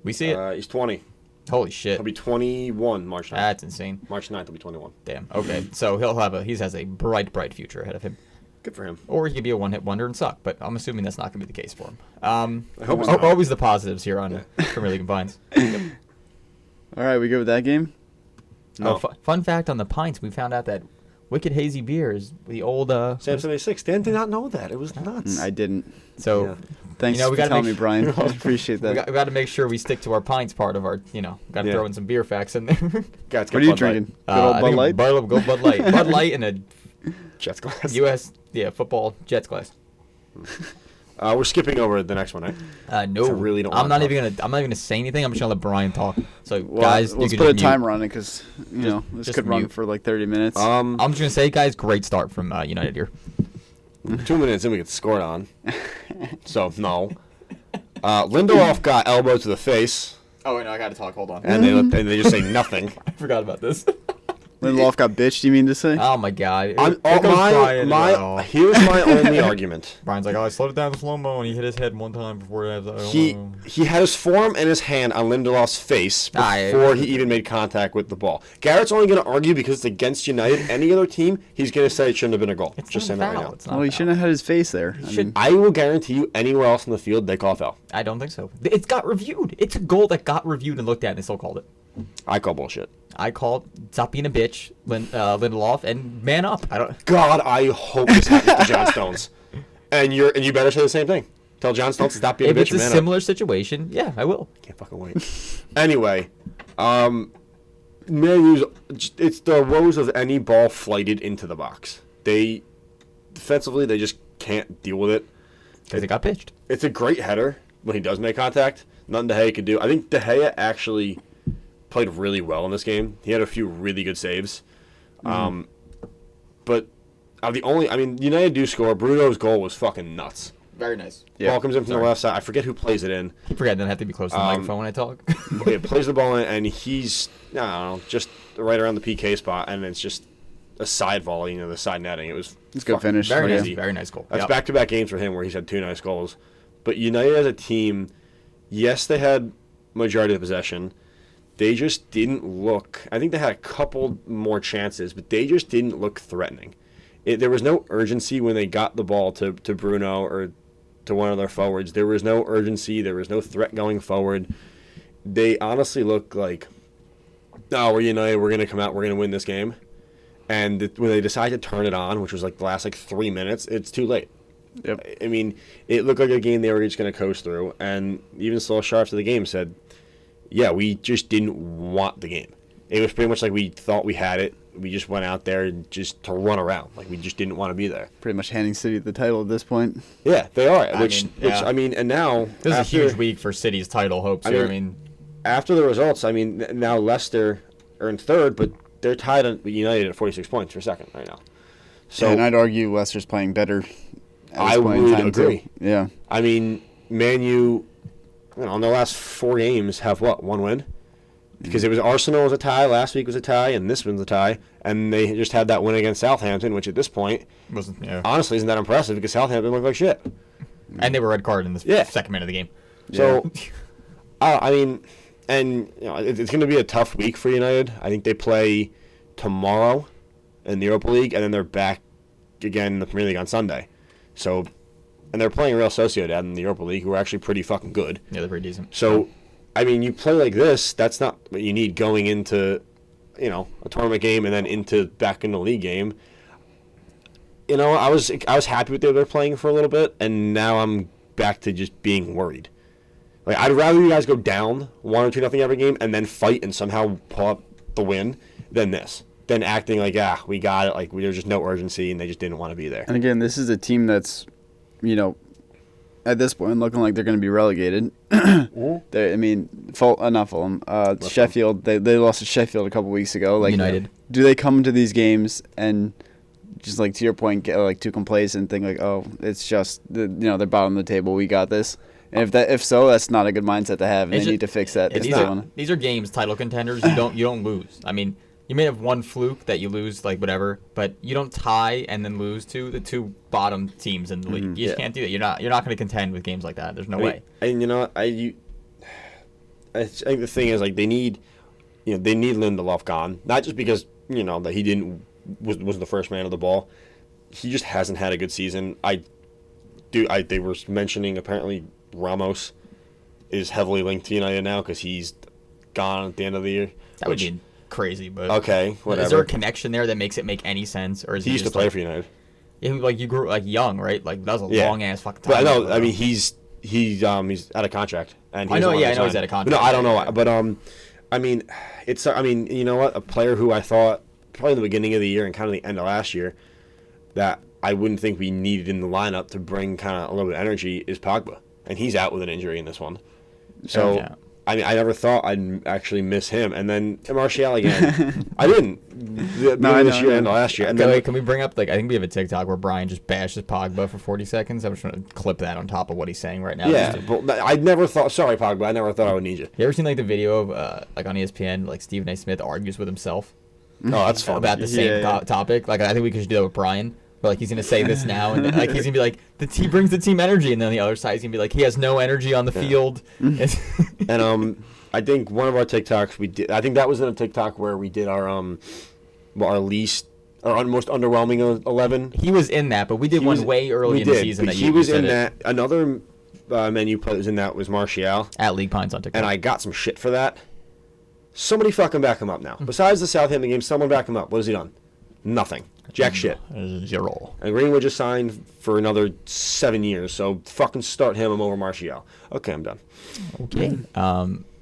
we see it. He's 20. Holy shit. He'll be 21 March 9th. That's insane. March 9th, he'll be 21. Damn. Okay. So he has a bright future ahead of him. Good for him. Or he could be a one-hit wonder and suck, but I'm assuming that's not going to be the case for him. I hope it's not. Always the positives here on Premier League and Pints. All right, we good with that game? No. Fun fact on the Pints, we found out that Wicked Hazy Beer is the old... Sam 76. Dan did not know that. It was nuts. I didn't. So... Yeah. Thanks for telling me, Brian. I appreciate that. We got to make sure we stick to our Pints part of our, got to throw in some beer facts in there. What are you drinking? Good old Bud Light? Good Bud Light. Bud Light in a Jets glass. U.S. football Jets glass. We're skipping over the next one, right? No. I really don't. I'm not even gonna say anything. I'm just gonna let Brian talk. So Well, guys, let's you put a can timer on it because this just could run mute. for like 30 minutes. I'm just gonna say, guys, great start from United here. 2 minutes in, we get scored on. So no. Lindelof got elbow to the face, Oh wait, no, I gotta talk. Hold on. and they just say nothing. I forgot about this. Lindelof got bitched. You mean to say? Oh my god. Here's my only argument. Brian's like, I slowed it down to slow mo, and he hit his head one time before He had his forearm and his hand on Lindelof's face before he even made contact with the ball. Garrett's only going to argue because it's against United. Any other team, he's going to say it shouldn't have been a goal. It's just not saying a that foul. right now. Well, he shouldn't have had his face there. I will guarantee you, anywhere else in the field, they call foul. I don't think so. It's got reviewed. It's a goal that got reviewed and looked at, and they still called it. I call bullshit. I called stop being a bitch, Lindelof, and man up. God, I hope this happens to John Stones. And you better say the same thing. Tell John Stones to stop being a bitch. If it's a similar situation, yeah, I will. Can't fucking wait. Anyway, Man U's, it's the woes of any ball flighted into the box. Defensively, they just can't deal with it. Because it got pitched. It's a great header when he does make contact. Nothing De Gea could do. I think De Gea actually played really well in this game. He had a few really good saves. But United do score. Bruno's goal was fucking nuts. Very nice. Ball comes in from the left side. I forget who plays it in. I forget, then I have to be close to the microphone when I talk. He plays the ball in, and he's, I don't know, just right around the PK spot, and it's just a side volley, the side netting. It's a good finish. Very nice goal. That's back-to-back games for him where he's had 2 nice goals. But United as a team, yes, they had majority of the possession. They just didn't look. I think they had a couple more chances, but they just didn't look threatening. There was no urgency when they got the ball to Bruno or to one of their forwards. There was no urgency. There was no threat going forward. They honestly looked like, we're United. We're going to come out. We're going to win this game. And when they decided to turn it on, which was like the last 3 minutes, it's too late. Yep. I mean, it looked like a game they were just going to coast through. And even Solskjaer after the game said, yeah, we just didn't want the game. It was pretty much like we thought we had it. We just went out there just to run around. Like, we just didn't want to be there. Pretty much handing City the title at this point. Yeah, they are. And now... This is a huge week for City's title hopes here. After the results, now Leicester are in third, but they're tied on United at 46 points for second right now. So, and I'd argue Leicester's playing better at this point in time, agree. too. Yeah. Man U... in their last 4 games have one win? Because it was Arsenal was a tie, last week was a tie, and this one's a tie, and they just had that win against Southampton, which at this point, honestly, isn't that impressive because Southampton looked like shit. And they were red carded in the second minute of the game. So, it's going to be a tough week for United. I think they play tomorrow in the Europa League, and then they're back again in the Premier League on Sunday. So, and they're playing Real Sociedad in the Europa League, who are actually pretty fucking good. Yeah, they're pretty decent. So, you play like this, that's not what you need going into a tournament game and then back in the league game. I was happy with the way they're playing for a little bit, and now I'm back to just being worried. Like, I'd rather you guys go down 1 or 2-0 every game and then fight and somehow pull up the win than acting like, we got it, like there's just no urgency and they just didn't want to be there. And again, this is a team that's, at this point looking like they're going to be relegated. Not Fulham. Sheffield. They lost to Sheffield a couple weeks ago. Like, United. Do they come into these games and just, like, to your point, get like too complacent and think like, oh, it's just they're bottom of the table, we got this. And if so, that's not a good mindset to have, and they need to fix that. These are games, title contenders. You don't lose. I mean, you may have one fluke that you lose, like whatever, but you don't tie and then lose to the two bottom teams in the league. You just can't do that. You're not going to contend with games like that. There's no way. And I think the thing is, like, they need Lindelof gone, not just because that he wasn't the first man of the ball. He just hasn't had a good season. They were mentioning apparently Ramos is heavily linked to United now because he's gone at the end of the year. That would be crazy, but okay, whatever. Is there a connection there that makes it make any sense, or is he used to play for United? Yeah, like you grew young, right? Like that was a long ass fucking time. But I know. I mean, he's out of contract, and I know. Yeah, I know he's out of contract. No, I don't know, but I mean, you know what? A player who I thought probably in the beginning of the year and kind of the end of last year that I wouldn't think we needed in the lineup to bring kind of a little bit of energy is Pogba, and he's out with an injury in this one. So. Yeah. I mean, I never thought I'd actually miss him. And then Martial again. I didn't. This year and last year. And then, can we bring up, I think we have a TikTok where Brian just bashes Pogba for 40 seconds. I'm just going to clip that on top of what he's saying right now. Yeah, but I never thought, sorry, Pogba, I never thought I would need you. You ever seen, the video of, on ESPN, Stephen A. Smith argues with himself? Oh, that's fun. About the same topic. I think we could do that with Brian. But he's gonna say this now, and then, he's gonna be like, he brings the team energy, and then the other side he's gonna be like, he has no energy on the field. And I think one of our TikToks we did. I think that was in a TikTok where we did our most underwhelming 11. He was in that, but we did one way early in the season. But he was in that. Another menu player was in that was Martial at League Pints on TikTok, and I got some shit for that. Somebody fucking back him up now. Besides the Southampton game, someone back him up. What has he done? Nothing. Jack shit. Zero. And Greenwood just signed for another 7 years, so fucking start him over Martial. Okay, I'm done. Okay.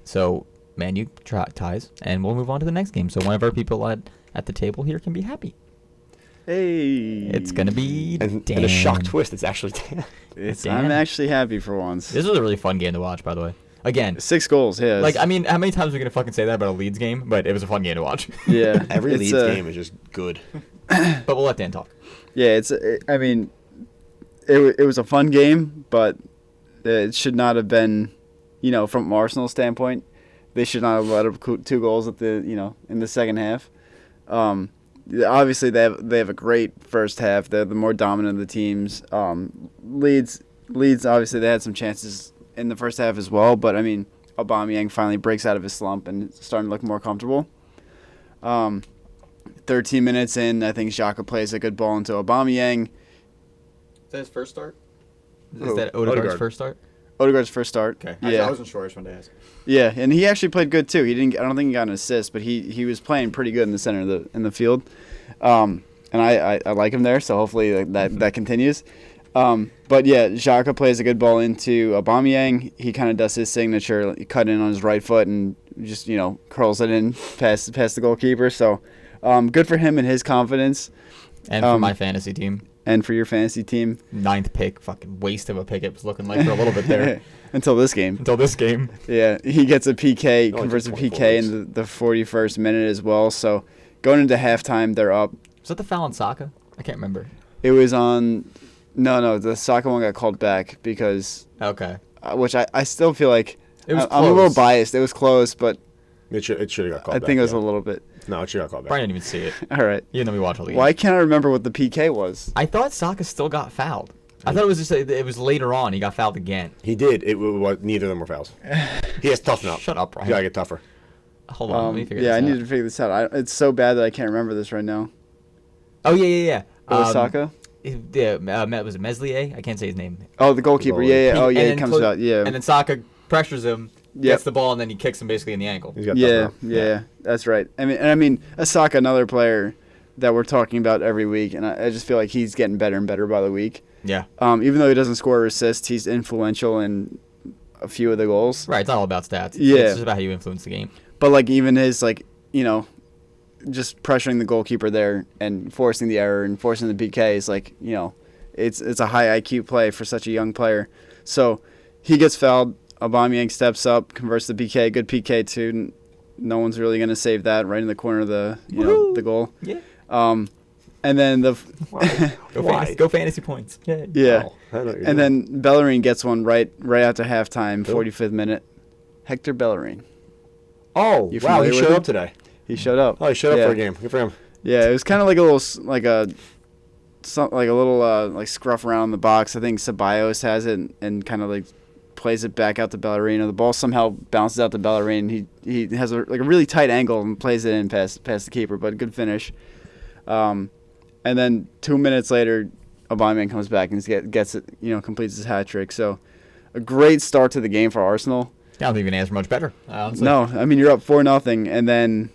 So, Man U ties, and we'll move on to the next game. So one of our people at the table here can be happy. Hey. It's going to be and a shock twist, it's actually Dan. I'm actually happy for once. This was a really fun game to watch, by the way. Again, 6 goals, yeah. How many times are we going to fucking say that about a Leeds game? But it was a fun game to watch. Yeah. Every Leeds game is just good. But we'll let Dan talk. Yeah, it was a fun game, but it should not have been, from Arsenal's standpoint, they should not have let up 2 goals at the, in the second half. Obviously they have a great first half. They're the more dominant of the teams. Leeds obviously they had some chances in the first half as well, but Aubameyang finally breaks out of his slump and is starting to look more comfortable. 13 minutes in, I think Xhaka plays a good ball into Aubameyang. Is that his first start? Is that Odegaard's first start? Odegaard's first start. Okay. Yeah. I wasn't sure. I just wanted to ask. Yeah, and he actually played good too. I don't think he got an assist, but he was playing pretty good in the center of the field. And I like him there, so hopefully that continues. But yeah, Xhaka plays a good ball into Aubameyang. He kind of does his signature, cut in on his right foot and just curls it in past the goalkeeper. So good for him and his confidence. And for my fantasy team. And for your fantasy team. 9th pick, fucking waste of a pick it was looking like for a little bit there. Until this game. Yeah, he gets a PK, converts a PK in the 41st minute as well. So going into halftime, they're up. Was that the foul on Saka? I can't remember. It was on... No, the Saka one got called back because... Okay. Which I still feel like... It was I'm a little biased. It was close, but... It should have got called back. I think it was a little bit... No, it should have got called back. Brian didn't even see it. All right. Even though we watched all the games. Why can't I remember what the PK was? I thought Saka still got fouled. I thought it was just it was later on he got fouled again. He did. Neither of them were fouls. He has to toughen up. Shut up, Brian. You gotta get tougher. Hold on, let me figure this out. Yeah, I need to figure this out. It's so bad that I can't remember this right now. Oh yeah. It was Saka? Yeah, was it Meslier? I can't say his name. Oh, the goalkeeper. Yeah. Oh, yeah, he comes out. Yeah. And then Saka pressures him, gets the ball, and then he kicks him basically in the ankle. Yeah. That's right. I mean, Asaka, another player that we're talking about every week, and I just feel like he's getting better and better by the week. Yeah. Even though he doesn't score or assist, he's influential in a few of the goals. Right. It's not all about stats. Yeah. It's just about how you influence the game. But like even his just pressuring the goalkeeper there and forcing the error and forcing the PK is it's a high IQ play for such a young player. So he gets fouled. Aubameyang steps up, converts the PK. Good PK too. No one's really going to save that right in the corner of the the goal. Yeah. And then Go fantasy points. Yeah. Yeah. Oh, And then Bellerin gets one right after halftime, 45th minute. Hector Bellerin. Oh, You wow, he familiar with showed him? up today. He showed up. Oh, he showed up Yeah. for a game. Good for him. Yeah, it was kind of like a little like scruff around the box. I think Ceballos has it and kind of like plays it back out to Bellerin. The ball somehow bounces out to Bellerin. He has a really tight angle and plays it in past the keeper, but good finish. And then 2 minutes later, Aubameyang comes back and gets it, completes his hat trick. So a great start to the game for Arsenal. I don't think you can ask for much better. Honestly. No, I mean you're up 4-0, and then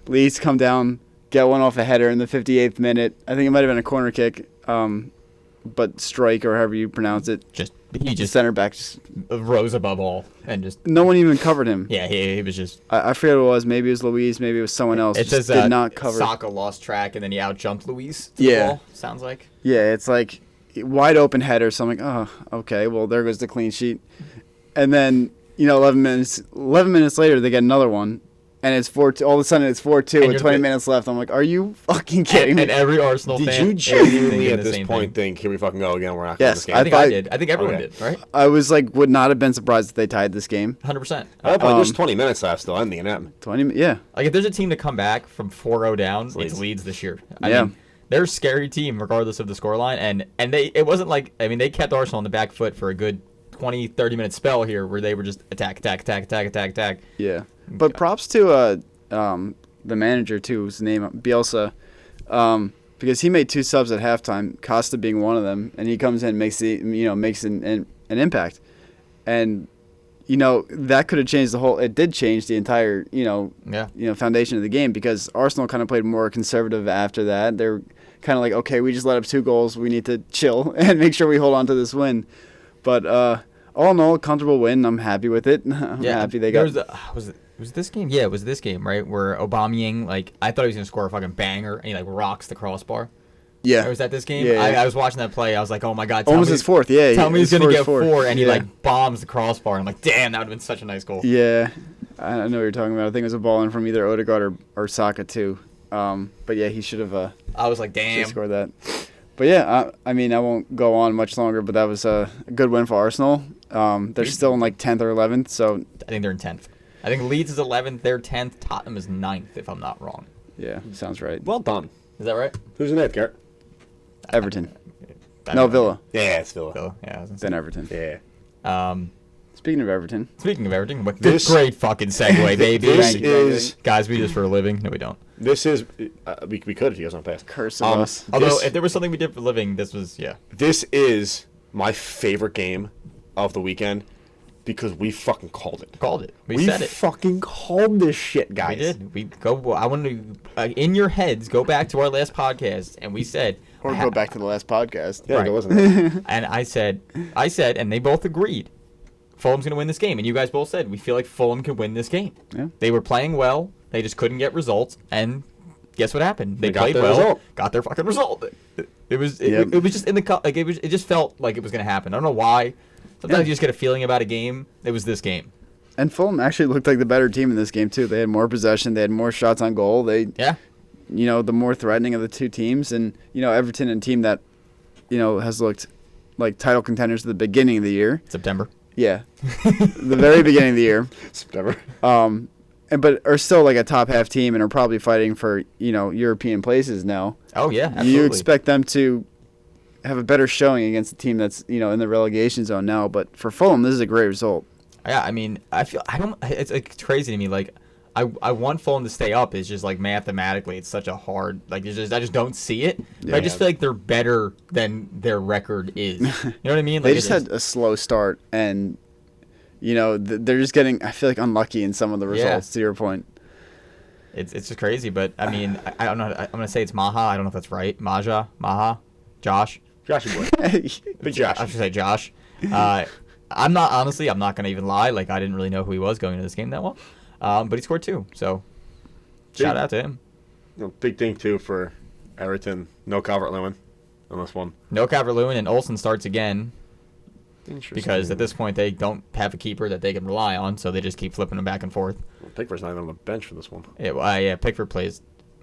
Leeds come down, get one off a header in the 58th minute. I think it might have been a corner kick, but strike or however you pronounce it. He just Center back just rose above all and just no one even covered him. yeah he was just. I forget what it was. Maybe it was Luis. Maybe it was someone else. It Just says did not cover. Saka lost track and then he out jumped Luis. To Yeah. the ball, sounds like. Yeah, it's like wide open header. So I'm like, oh, okay. Well, there goes the clean sheet. And then 11 minutes later, they get another one, and it's 4-2. All of a sudden, it's 4-2 with 20 minutes left. I'm like, are you fucking kidding me? And every Arsenal Did fan you is genuinely thinking at the this same point thing. think, here we fucking go again, we're not Yes, going to this game? I I think I did. I think everyone Okay. did. Right. I was like, would not have been surprised if they tied this game. 100%. At that point, there's 20 minutes left still. I'm thinking that. 20, yeah. Like if there's a team to come back from 4-0 down, it's Leeds. Leeds this year. Yeah. I mean, they're a scary team regardless of the scoreline, and it wasn't like they kept Arsenal on the back foot for a good 20-30 minute spell here where they were just attack. Yeah. But props to the manager too, whose name Bielsa, because he made 2 subs at halftime, Costa being one of them, and he comes in and makes an impact, and that could have changed the whole. It did change the entire foundation of the game because Arsenal kind of played more conservative after that. They're kind of like, okay, we just let up 2 goals, we need to chill and make sure we hold on to this win, but all in all, comfortable win. I'm happy with it. I'm happy they got. Was this game? Yeah, it was this game, right? Where Aubameyang, I thought he was gonna score a fucking banger, and he rocks the crossbar. Yeah. Or was that this game? Yeah. I was watching that play. I was like, oh my god. Almost his 4th. Yeah. Tell me he's gonna get 4, and he Yeah. bombs the crossbar. I'm like, damn, that would have been such a nice goal. Yeah, I know what you're talking about. I think it was a ball in from either Odegaard or Saka too. But yeah, he should have. I was like, damn. Scored that. But yeah, I mean, I won't go on much longer. But that was a good win for Arsenal. They're still in 10th or 11th. So I think they're in 10th. I think Leeds is 11th. They're 10th. Tottenham is 9th, if I'm not wrong. yeah, sounds right. Well done. Is that right? Who's in that, Garrett? Everton. I No, don't know. Villa. Yeah, it's Villa. Villa. Yeah. I was gonna Then Everton. Yeah. say. Speaking of Everton, Speaking of everything, This- great fucking segue, baby. This Thank you. is Guys, we do this for a living. No, we don't. we could if you guys want to pass. curse of us. Although, This- if there was something we did for a living, this was, yeah. This is my favorite game of the weekend because we fucking called it. Called it. We said it. fucking called this shit, guys. We did. We go. I want to, in your heads, go back to our last podcast, and we said, Or go back to the last podcast. Yeah, Right. go listen to that. and I said, and they both agreed, Fulham's going to win this game, and you guys both said we feel like Fulham can win this game. Yeah. They were playing well, they just couldn't get results, and guess what happened? They got played their well, result. got their fucking result. It was Yep. it was just in the it just felt like it was going to happen. I don't know why. Sometimes you just get a feeling about a game. It was this game. And Fulham actually looked like the better team in this game too. They had more possession. They had more shots on goal. Yeah. The more threatening of the two teams, and Everton, a team that has looked like title contenders at the beginning of the year. September. Yeah, the very beginning of the year. September. But are still like a top half team and are probably fighting for European places now. Oh yeah, absolutely. You expect them to have a better showing against a team that's in the relegation zone now. But for Fulham, this is a great result. Yeah, I mean, it's crazy to me. Like, I want Fulham to stay up. It's just like mathematically, it's such a hard. Like, I just don't see it. But I just feel like they're better than their record is. You know what I mean? Like, They just had a slow start, and they're just getting, I feel like, unlucky in some of the results. To your point, It's just crazy. But I mean, I don't know. I'm gonna say it's Maha. I don't know if that's right. Maha, Josh. Joshy boy. Big Josh. I should say Josh. I'm not gonna even lie. Like, I didn't really know who he was going into this game that well. But he scored 2, so shout out to him. Big thing too for Everton. No Calvert-Lewin on this one. No Calvert-Lewin, and Olsen starts again. Because at this point they don't have a keeper that they can rely on, so they just keep flipping him back and forth. Well, Pickford's not even on the bench for this one. Yeah, Pickford plays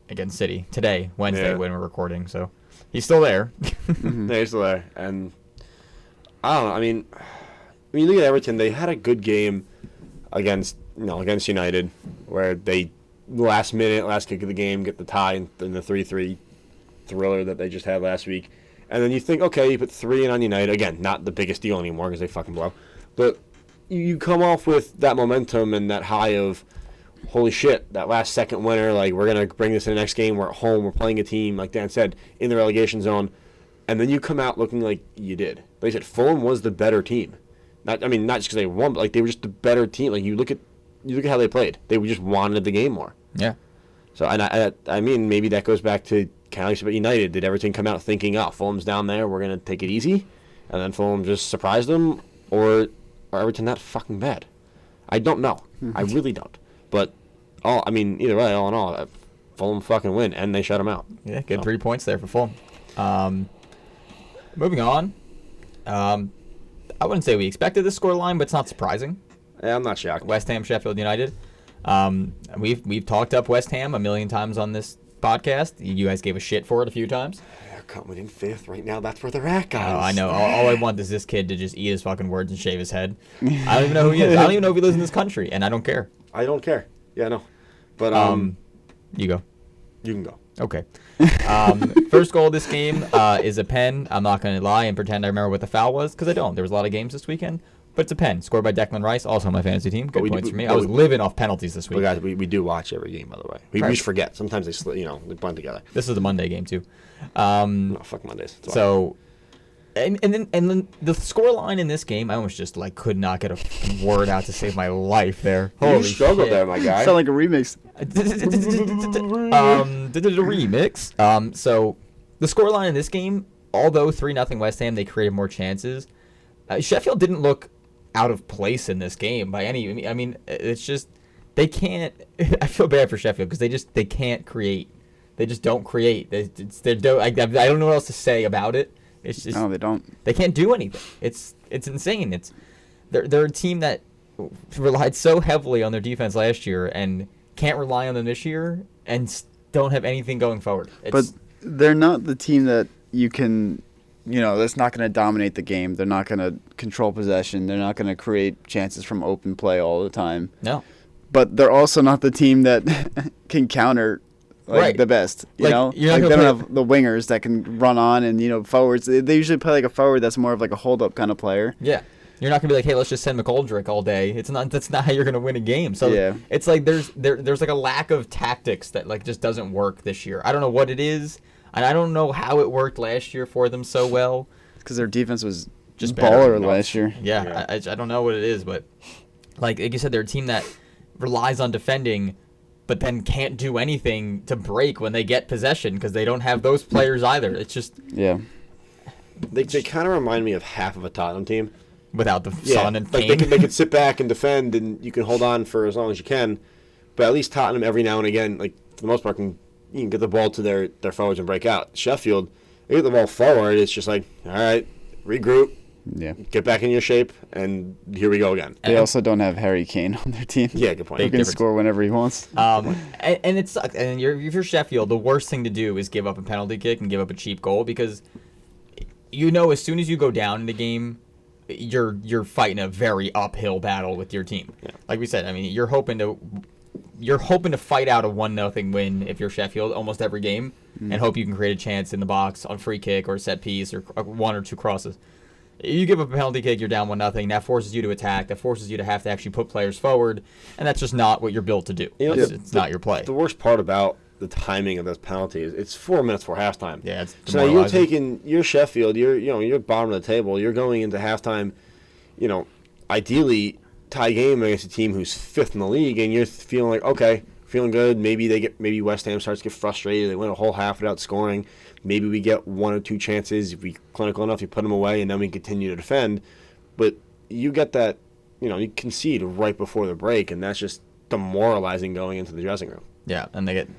against City today, Wednesday, when we're recording, so he's still there. Yeah, he's still there, and I don't know. I mean, when you look at Everton, they had a good game against United, where they last kick of the game get the tie in the 3-3 thriller that they just had last week. And then you think, okay, you put 3 in on United. Again, not the biggest deal anymore because they fucking blow. But you come off with that momentum and that high of, holy shit, that last second winner, like, we're going to bring this in the next game. We're at home. We're playing a team, like Dan said, in the relegation zone. And then you come out looking like you did. Like I said, Fulham was the better team. Not just because they won, but like they were just the better team. Like you look at how they played. They just wanted the game more. Yeah. So, and I mean, maybe that goes back to kind of like about United. Did Everton come out thinking, oh, Fulham's down there, we're going to take it easy? And then Fulham just surprised them? Or are Everton that fucking bad? I don't know. I really don't. But, either way, all in all, Fulham fucking win, and they shut them out. Yeah, good 3 points there for Fulham. Moving on. I wouldn't say we expected this scoreline, but it's not surprising. Yeah, I'm not shocked. West Ham, Sheffield United. We've talked up West Ham a million times on this podcast. You guys gave a shit for it a few times. They're coming in 5th right now. That's where they're at, guys. Oh, I know. All I want is this kid to just eat his fucking words and shave his head. I don't even know who he is. I don't even know if he lives in this country, and I don't care. I don't care. Yeah, no. But you go. You can go. Okay. First goal of this game is a pen. I'm not going to lie and pretend I remember what the foul was, because I don't. There was a lot of games this weekend. But it's a pen, scored by Declan Rice, also on my fantasy team. Good points for me. I was living off penalties this week. But guys, we do watch every game, by the way. We just forget. Sometimes they blend together. This is the Monday game too. No, fuck Mondays. So, and then the score line in this game, I almost just could not get a word out to save my life there. Holy you struggled shit. there, my guy. Sound like a remix. Did a remix. So the score line in this game, although 3-0 West Ham, they created more chances. Sheffield didn't look out of place in this game by any. I mean, it's just they can't. I feel bad for Sheffield because they can't create. They just don't create. I don't know what else to say about it. It's just no, they don't. They can't do anything. It's insane. They're a team that relied so heavily on their defense last year and can't rely on them this year and don't have anything going forward. But they're not the team that you can. That's not going to dominate the game. They're not going to control possession. They're not going to create chances from open play all the time. No. But they're also not the team that can counter the best. You know? They don't have the wingers that can run on and, forwards. They usually play like a forward that's more of like a hold-up kind of player. Yeah. You're not going to be like, hey, let's just send McGoldrick all day. That's not how you're going to win a game. So it's like there's like a lack of tactics that just doesn't work this year. I don't know what it is. And I don't know how it worked last year for them so well. Because their defense was just baller last year. Yeah. I don't know what it is, but like you said, they're a team that relies on defending, but then can't do anything to break when they get possession because they don't have those players either. It's just They kind of remind me of half of a Tottenham team without the Son and Kane. They can sit back and defend, and you can hold on for as long as you can. But at least Tottenham every now and again, for the most part, you can get the ball to their forwards and break out. Sheffield, they get the ball forward. It's just like, all right, regroup, get back in your shape, and here we go again. They also don't have Harry Kane on their team. Yeah, good point. He can score whenever he wants. And it sucks. And if you're Sheffield, the worst thing to do is give up a penalty kick and give up a cheap goal because as soon as you go down in the game, you're fighting a very uphill battle with your team. Yeah. Like we said, I mean, you're hoping to fight out a 1-0 win if you're Sheffield almost every game and hope you can create a chance in the box on free kick or set piece or one or two crosses. You give up a penalty kick, you're down 1-0. That forces you to attack. That forces you to have to actually put players forward, and that's just not what you're built to do. It's not your play. The worst part about the timing of those penalties, it's 4 minutes before halftime. Yeah, it's so you're Sheffield, you're bottom of the table. You're going into halftime, ideally tie game against a team who's 5th in the league, and you're feeling like, okay, feeling good. Maybe West Ham starts to get frustrated. They win a whole half without scoring. Maybe we get 1 or 2 chances. If we clinical enough, you put them away, and then we continue to defend. But you get that, you concede right before the break, and that's just demoralizing going into the dressing room. Yeah, and they get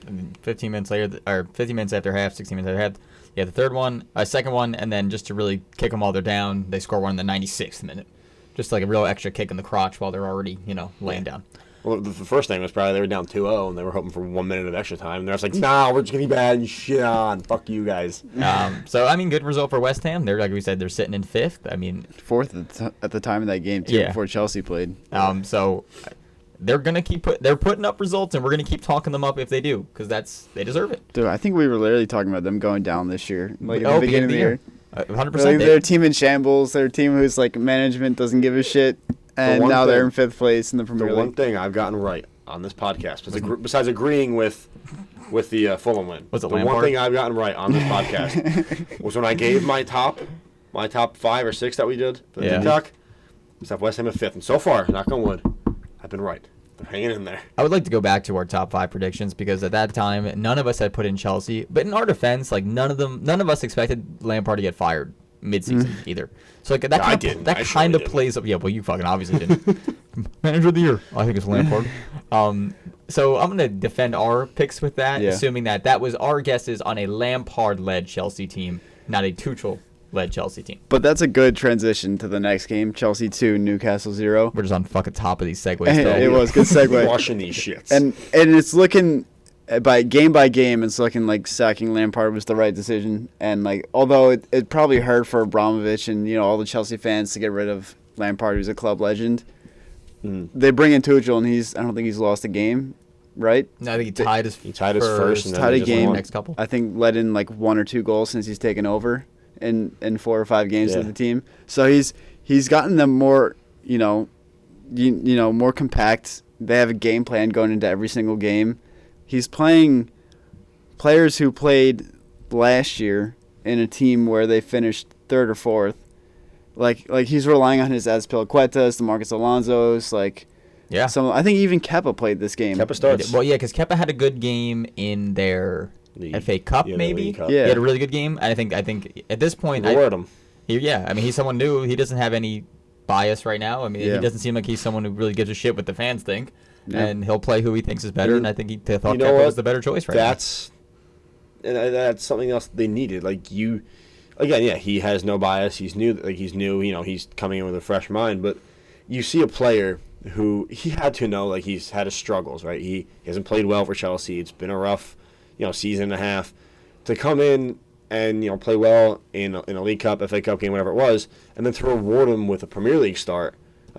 15 minutes later, or 15 minutes after half, 16 minutes after half. Yeah, the second one, and then just to really kick them while they're down, they score one in the 96th minute. Just like a real extra kick in the crotch while they're already, laying down. Well, the first thing was probably they were down 2-0, and they were hoping for 1 minute of extra time. And they're just like, nah, we're just going to be bad and shit on. Fuck you guys. So, good result for West Ham. They're, like we said, they're sitting in 5th. Fourth at the time of that game, too, before Chelsea played. So they're going to they're putting up results, and we're going to keep talking them up if they do, because they deserve it. Dude, I think we were literally talking about them going down this year. Like, at the beginning of the year. 100%. Like, they're a team in shambles. They're a team whose, management doesn't give a shit. And now they're in 5th place in the Premier League. The one thing I've gotten right on this podcast, besides agreeing with the Fulham win, was it the Lampard? one thing I've gotten right on this podcast was when I gave my top 5 or 6 that we did for the TikTok, was have West Ham at 5th. And so far, knock on wood, I've been right. They're hanging in there. I would like to go back to our top 5 predictions because at that time, none of us had put in Chelsea. But in our defense, none of us expected Lampard to get fired mid-season either. So that kind of plays up. Yeah, well, you fucking obviously didn't. Manager of the year, I think it's Lampard. So I'm gonna defend our picks with that, assuming that was our guesses on a Lampard-led Chelsea team, not a Tuchel-led Chelsea team. But that's a good transition to the next game: Chelsea 2, Newcastle 0. We're just on fucking top of these segues. It was good segue. Washing these shits. And it's looking. By game, it's looking like sacking Lampard was the right decision. And although it probably hurt for Abramovich and all the Chelsea fans to get rid of Lampard, who's a club legend, they bring in Tuchel, and I don't think he's lost a game, right? No, I think he tied his first, and then tied a game. Next couple. I think let in 1 or 2 goals since he's taken over in 4 or 5 games with the team. So he's gotten them more, more compact. They have a game plan going into every single game. He's playing players who played last year in a team where they finished 3rd or 4th. Like he's relying on his Azpilicuetas, the Marcus Alonsos, I think even Kepa played this game. Kepa starts. Well, yeah, because Kepa had a good game in their FA Cup, maybe. Cup. Yeah, he had a really good game. I think at this point, him. He's someone new. He doesn't have any bias right now. He doesn't seem like he's someone who really gives a shit what the fans think. Yeah. And he'll play who he thinks is better, and I think he thought Kepa was the better choice right now. That's something else they needed. He has no bias. He's new. He's coming in with a fresh mind. But you see a player who he had to know, he's had his struggles, right? He hasn't played well for Chelsea. It's been a rough, season and a half. To come in and play well in a League Cup, FA Cup game, whatever it was, and then to reward him with a Premier League start.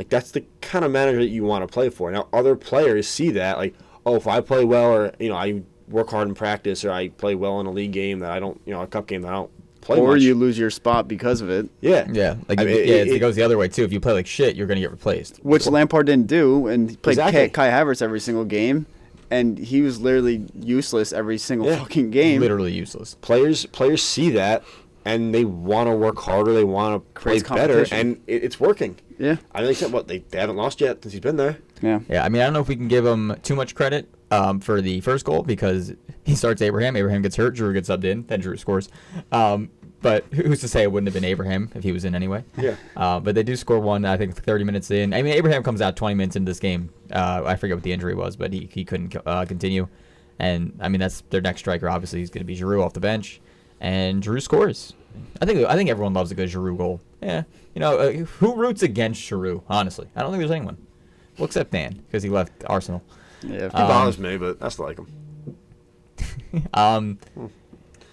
That's the kind of manager that you want to play for. Now, other players see that, if I play well or, I work hard in practice or I play well in a league game that I don't, a cup game that I don't play or much. You lose your spot because of it. Yeah. Yeah. It goes the other way, too. If you play like shit, you're going to get replaced. Which Lampard didn't do, and he played Kai Havertz every single game, and he was literally useless every single fucking game. Literally useless. Players see that, and they want to work harder. They want to play better, and it's working. Yeah. They haven't lost yet since he's been there. Yeah. Yeah, I don't know if we can give him too much credit for the first goal because he starts Abraham. Abraham gets hurt. Giroud gets subbed in. Then Giroud scores. But who's to say it wouldn't have been Abraham if he was in anyway? Yeah. But they do score one, I think, 30 minutes in. Abraham comes out 20 minutes into this game. I forget what the injury was, but he couldn't continue. And, that's their next striker. Obviously, he's going to be Giroud off the bench. And Giroud scores. I think everyone loves a good Giroud goal. Yeah. Who roots against Giroud, honestly? I don't think there's anyone. Well, except Dan, because he left Arsenal. Yeah, he bothers me, but I still like him.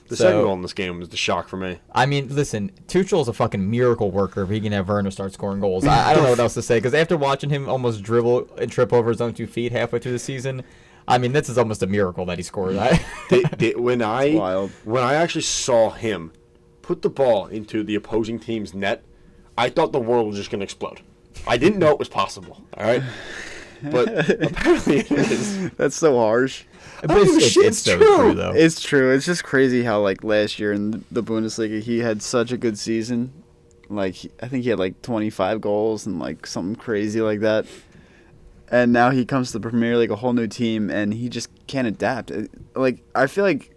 The second goal in this game was the shock for me. Listen, Tuchel's a fucking miracle worker if he can have Werner start scoring goals. I don't know what else to say, because after watching him almost dribble and trip over his own 2 feet halfway through the season, this is almost a miracle that he scored. When I actually saw him put the ball into the opposing team's net, I thought the world was just going to explode. I didn't know it was possible, all right? But apparently it is. That's so harsh. But it's so true, though. It's true. It's just crazy how, last year in the Bundesliga, he had such a good season. I think he had, 25 goals and, something crazy like that. and now he comes to the Premier League, a whole new team, and he just can't adapt. Like, I feel like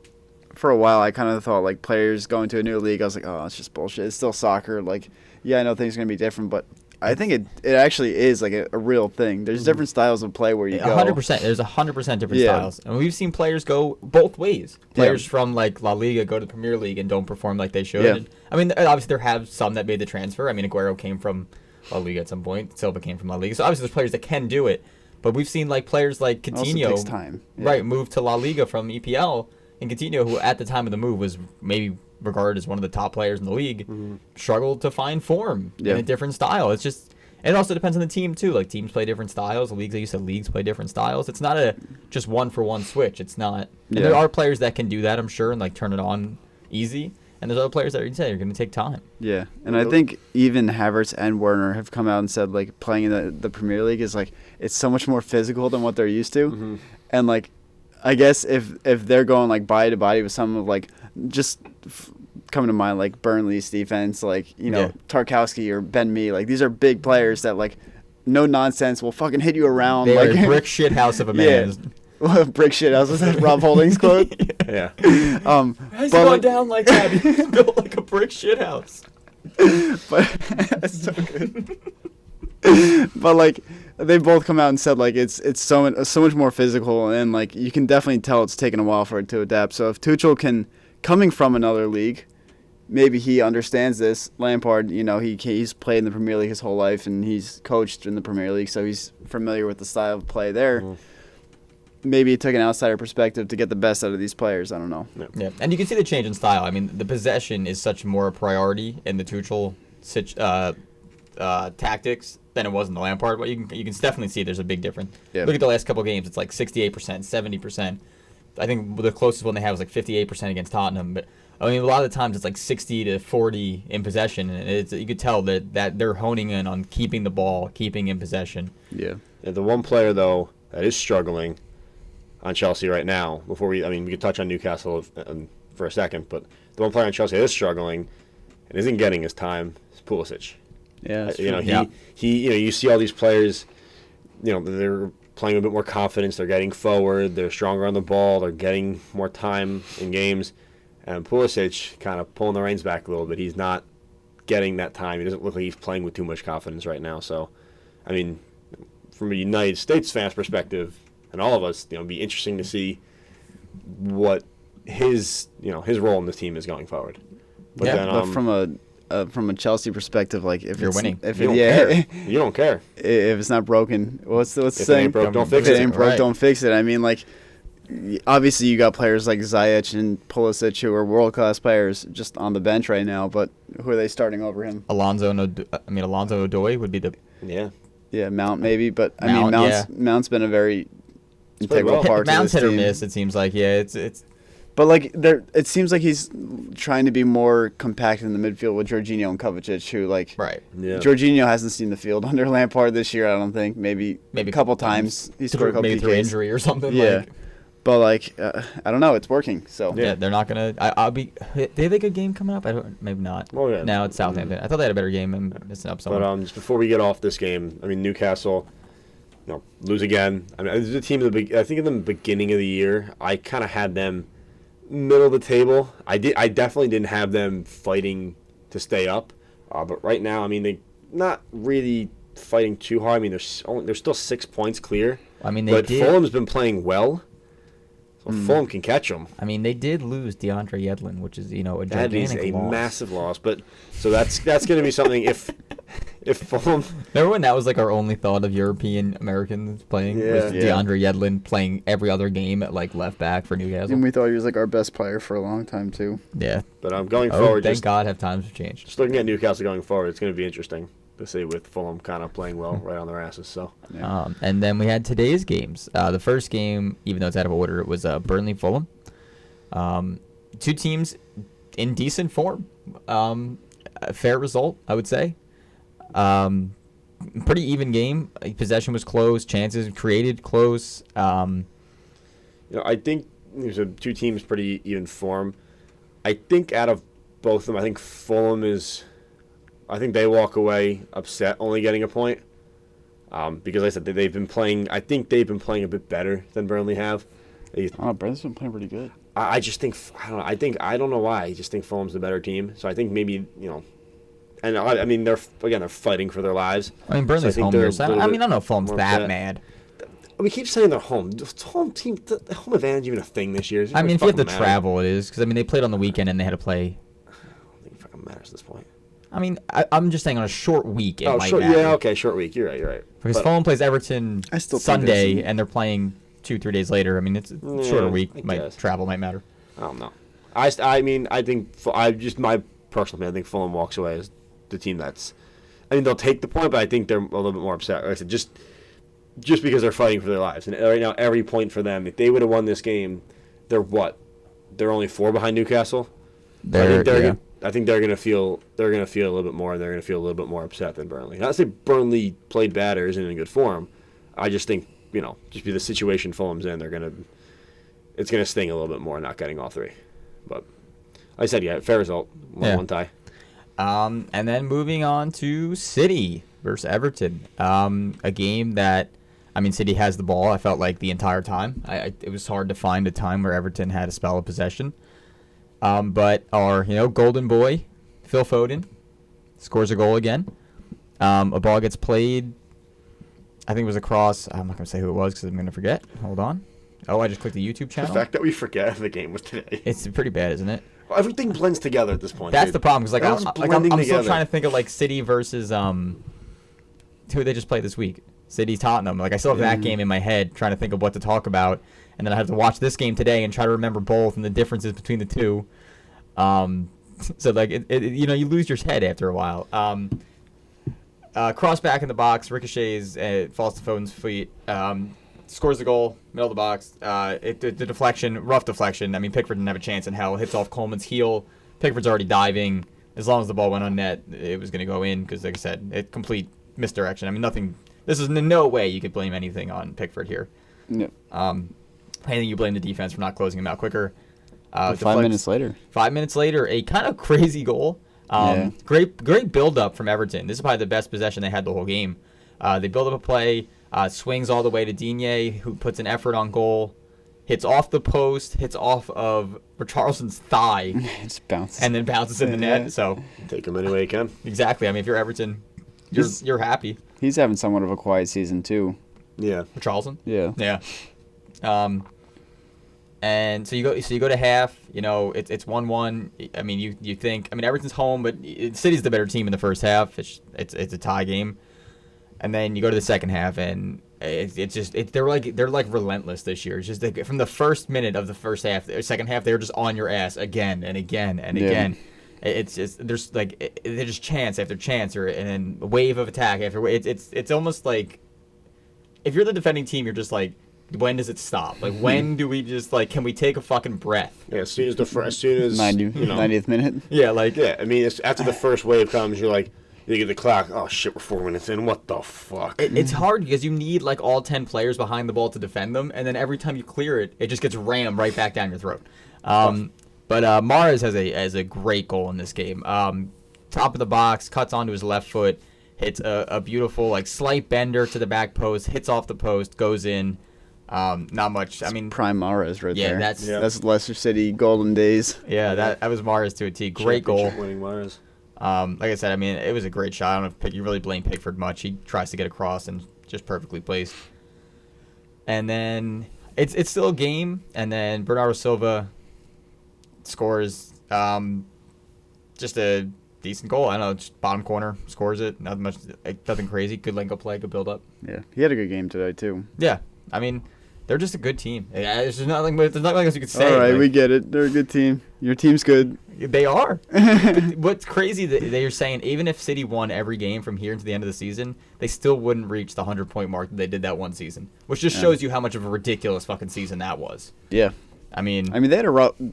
for a while I kind of thought, like, players going to a new league, I was like, oh, it's just bullshit. It's still soccer. Like, yeah, I know things are going to be different, but I think it actually is, like, a real thing. There's different styles of play where you go. 100%. There's 100% different styles. And we've seen players go both ways. Players from, like, La Liga go to the Premier League and don't perform like they should. Yeah. I mean, obviously there have some that made the transfer. I mean, Aguero came from La Liga at some point. Silva came from La Liga. So obviously there's players that can do it. But we've seen, like, players like Coutinho, takes time. Right, move to La Liga from EPL. And Coutinho, who at the time of the move was maybe regarded as one of the top players in the league, struggled to find form in a different style. It's just, it also depends on the team too. Like, teams play different styles. Leagues, like you said, leagues play different styles. It's not a just one for one switch. It's not. And there are players that can do that, I'm sure, and like turn it on easy. And there's other players that you say are going to take time. Yeah, and I think even Havertz and Werner have come out and said, like, playing in the Premier League is, like, it's so much more physical than what they're used to. And, like, I guess if they're going, like, body to body with some of, like, just coming to mind, like, Burnley's defense, like, you know, Tarkowski or Ben Mee, like, these are big players that, like, no nonsense will fucking hit you around. They're like a brick shit house of a man. Brick shit house. Was that Rob Holding's quote? Yeah. He's going down like that. He's built like a brick shit house. But that's so good. But like, they both come out and said, like, it's so much more physical, and like you can definitely tell it's taken a while for it to adapt. So if Tuchel can, coming from another league, maybe he understands this. Lampard, you know, he's played in the Premier League his whole life, and he's coached in the Premier League, so he's familiar with the style of play there. Maybe it took an outsider perspective to get the best out of these players. I don't know. Yeah, and you can see the change in style. I mean, the possession is such more a priority in the Tuchel tactics than it was in the Lampard. But you can definitely see there's a big difference. Yeah. Look at the last couple of games. It's like 68%, 70%. I think the closest one they have was like 58% against Tottenham. But I mean, a lot of the times it's like 60 to 40 in possession, and you could tell that they're honing in on keeping the ball, keeping in possession. Yeah. The one player though that is struggling on Chelsea right now, we could touch on Newcastle for a second, but the one player on Chelsea that is struggling and isn't getting his time is Pulisic. Yeah, that's you know, true. you see all these players, you know, they're playing with a bit more confidence, they're getting forward, they're stronger on the ball, they're getting more time in games, and Pulisic kind of pulling the reins back a little bit. He's not getting that time. He doesn't look like he's playing with too much confidence right now. So, I mean, from a United States fans' perspective, and all of us, you know, it'd be interesting to see what his role in this team is going going But then, but from a Chelsea perspective, like if you're it's, winning, if you it, don't care. You don't care if it's not broken. What's the if saying? It ain't broke, don't fix if it. It ain't broke, Right. don't fix it. I mean, like, obviously you got players like Ziyech and Pulisic who are world class players just on the bench right now. But who are they starting over him? Alonso Odoi would be the Mount maybe, but I Mount, mean Mount's been a very integral well. part Mount's to hit this or team. miss. It seems like it's. But like it seems like he's trying to be more compact in the midfield with Jorginho and Kovacic, who like Right. Yeah. Jorginho hasn't seen the field under Lampard this year. I don't think maybe a couple times he scored a couple maybe through PKs. injury or something. Yeah, Like, but like I don't know, it's working. So yeah, they're not gonna. I'll be. They have a good game coming up. I don't. Maybe not. Oh, yeah. Now it's Southampton. I thought they had a better game and missing up someone. But just before we get off this game, I mean, Newcastle, lose again. I mean, this is a team I think in the beginning of the year, I kind of had them middle of the table. I definitely didn't have them fighting to stay up. But right now, I mean, they're not really fighting too hard. I mean, they're still 6 points clear. I mean, But Fulham's been playing well. So Fulham can catch them. I mean, they did lose DeAndre Yedlin, which is a gigantic That is a loss. massive loss. But so that's going to be something if Fulham. Remember when that was like our only thought of European Americans playing? Was Yeah. DeAndre Yedlin playing every other game at like left back for Newcastle? and we thought he was like our best player for a long time too. Yeah. But I'm going Oh, forward. thank God have times have changed. Just looking at Newcastle going forward, it's going to be interesting to see with Fulham kind of playing well right on their asses. So And then we had today's games. The first game, even though it's out of order, it was Burnley Fulham. Two teams in decent form. A fair result, I would say. Pretty even game. Possession was close. Chances created close. I think there's two teams pretty even form. I think out of both of them, I think Fulham is. I think they walk away upset, only getting a point. Because like I said, they've been playing. I think they've been playing a bit better than Burnley have. Burnley's been playing pretty good. I just think I don't know why. I just think Fulham's the better team. So I think maybe and I mean they're fighting for their lives. I mean Burnley's home. I don't know if Fulham's that mad. We keep saying they're home. The home team, the home advantage even a thing this year? I mean, if you have to travel, it is because they played on the weekend and they had to play. I don't think it fucking matters at this point. I mean, I'm just saying on a short week it might matter. Yeah, okay, short week. You're right. Because Fulham plays Everton Sunday and they're playing 2-3 days later. I mean, it's a shorter week. Travel might matter. I don't know. I mean, I think my personal opinion. I think Fulham walks away as the team that's. I mean, they'll take the point, but I think they're a little bit more upset. Like I said, just because they're fighting for their lives, and right now every point for them. If they would have won this game, they're what? They're only 4 behind Newcastle. I think they're gonna feel a little bit more, and they're gonna feel a little bit more upset than Burnley. Not to say Burnley played bad or isn't in good form. I just think just be the situation Fulham's in, it's gonna sting a little bit more not getting all 3. But like I said, fair result, 1-1 tie. And then moving on to City versus Everton, a game that. I mean, City has the ball, I felt like, the entire time. It was hard to find a time where Everton had a spell of possession. But our, golden boy, Phil Foden, scores a goal again. A ball gets played, I think it was across, I'm not going to say who it was because I'm going to forget. Hold on. Oh, I just clicked the YouTube channel. The fact that we forget the game was today. It's pretty bad, isn't it? Well, everything blends together at this point. That's the problem. Because I'm still trying to think of, City versus, who they just played this week. City Tottenham. I still have that game in my head, trying to think of what to talk about, and then I have to watch this game today and try to remember both and the differences between the two. So you lose your head after a while. Cross back in the box, ricochets, falls to Foden's feet, scores the goal, middle of the box. The deflection, rough deflection. I mean, Pickford didn't have a chance in hell. Hits off Coleman's heel. Pickford's already diving. As long as the ball went on net, it was going to go in because, like I said, complete misdirection. I mean, nothing. This is in no way you could blame anything on Pickford here. No. Anything you blame the defense for not closing him out quicker. 5 minutes later. 5 minutes later, a kind of crazy goal. Great build-up from Everton. This is probably the best possession they had the whole game. They build up a play, swings all the way to Digne, who puts an effort on goal, hits off the post, hits off of Richarlison's thigh. Just bounces. And then bounces in the net. So take him any way you can. Exactly. I mean, if you're Everton, you're happy. He's having somewhat of a quiet season too. Yeah. Richarlison? Yeah. Yeah. And so you go to half. It's 1-1. I mean, you think. I mean, Everton's home, but City's the better team in the first half. It's a tie game, and then you go to the second half, and they're like relentless this year. It's just from the first minute of the first half, or second half, they're just on your ass again and again and again. It's just they're just chance after chance, and then a wave of attack after wave. It's almost like if you're the defending team, you're just like, when does it stop? Like, when do we just can we take a fucking breath? Yeah, as soon as 90th minute. Yeah, I mean, it's after the first wave comes, you're like, you get the clock. Oh shit, we're 4 minutes in. What the fuck? It's hard because you need all 10 players behind the ball to defend them, and then every time you clear it, it just gets rammed right back down your throat. But Mahrez has a great goal in this game. Top of the box, cuts onto his left foot, hits a beautiful slight bender to the back post, hits off the post, goes in. Not much. I mean, prime Mahrez right there. Yeah, that's Leicester City golden days. Yeah, that was Mahrez to a T. Great goal. Winning Mahrez. Like I said, I mean, it was a great shot. I don't know if you really blame Pickford much. He tries to get across and just perfectly placed. And then it's still a game. And then Bernardo Silva scores just a decent goal. I don't know, just bottom corner, scores it. Nothing crazy. Good link-up play, good build-up. Yeah, he had a good game today too. Yeah, I mean, they're just a good team. There's nothing else you could say. All right, we get it. They're a good team. Your team's good. They are. What's crazy that they're saying, even if City won every game from here to the end of the season, they still wouldn't reach the 100-point mark that they did that one season, which just shows you how much of a ridiculous fucking season that was. Yeah. I mean, they had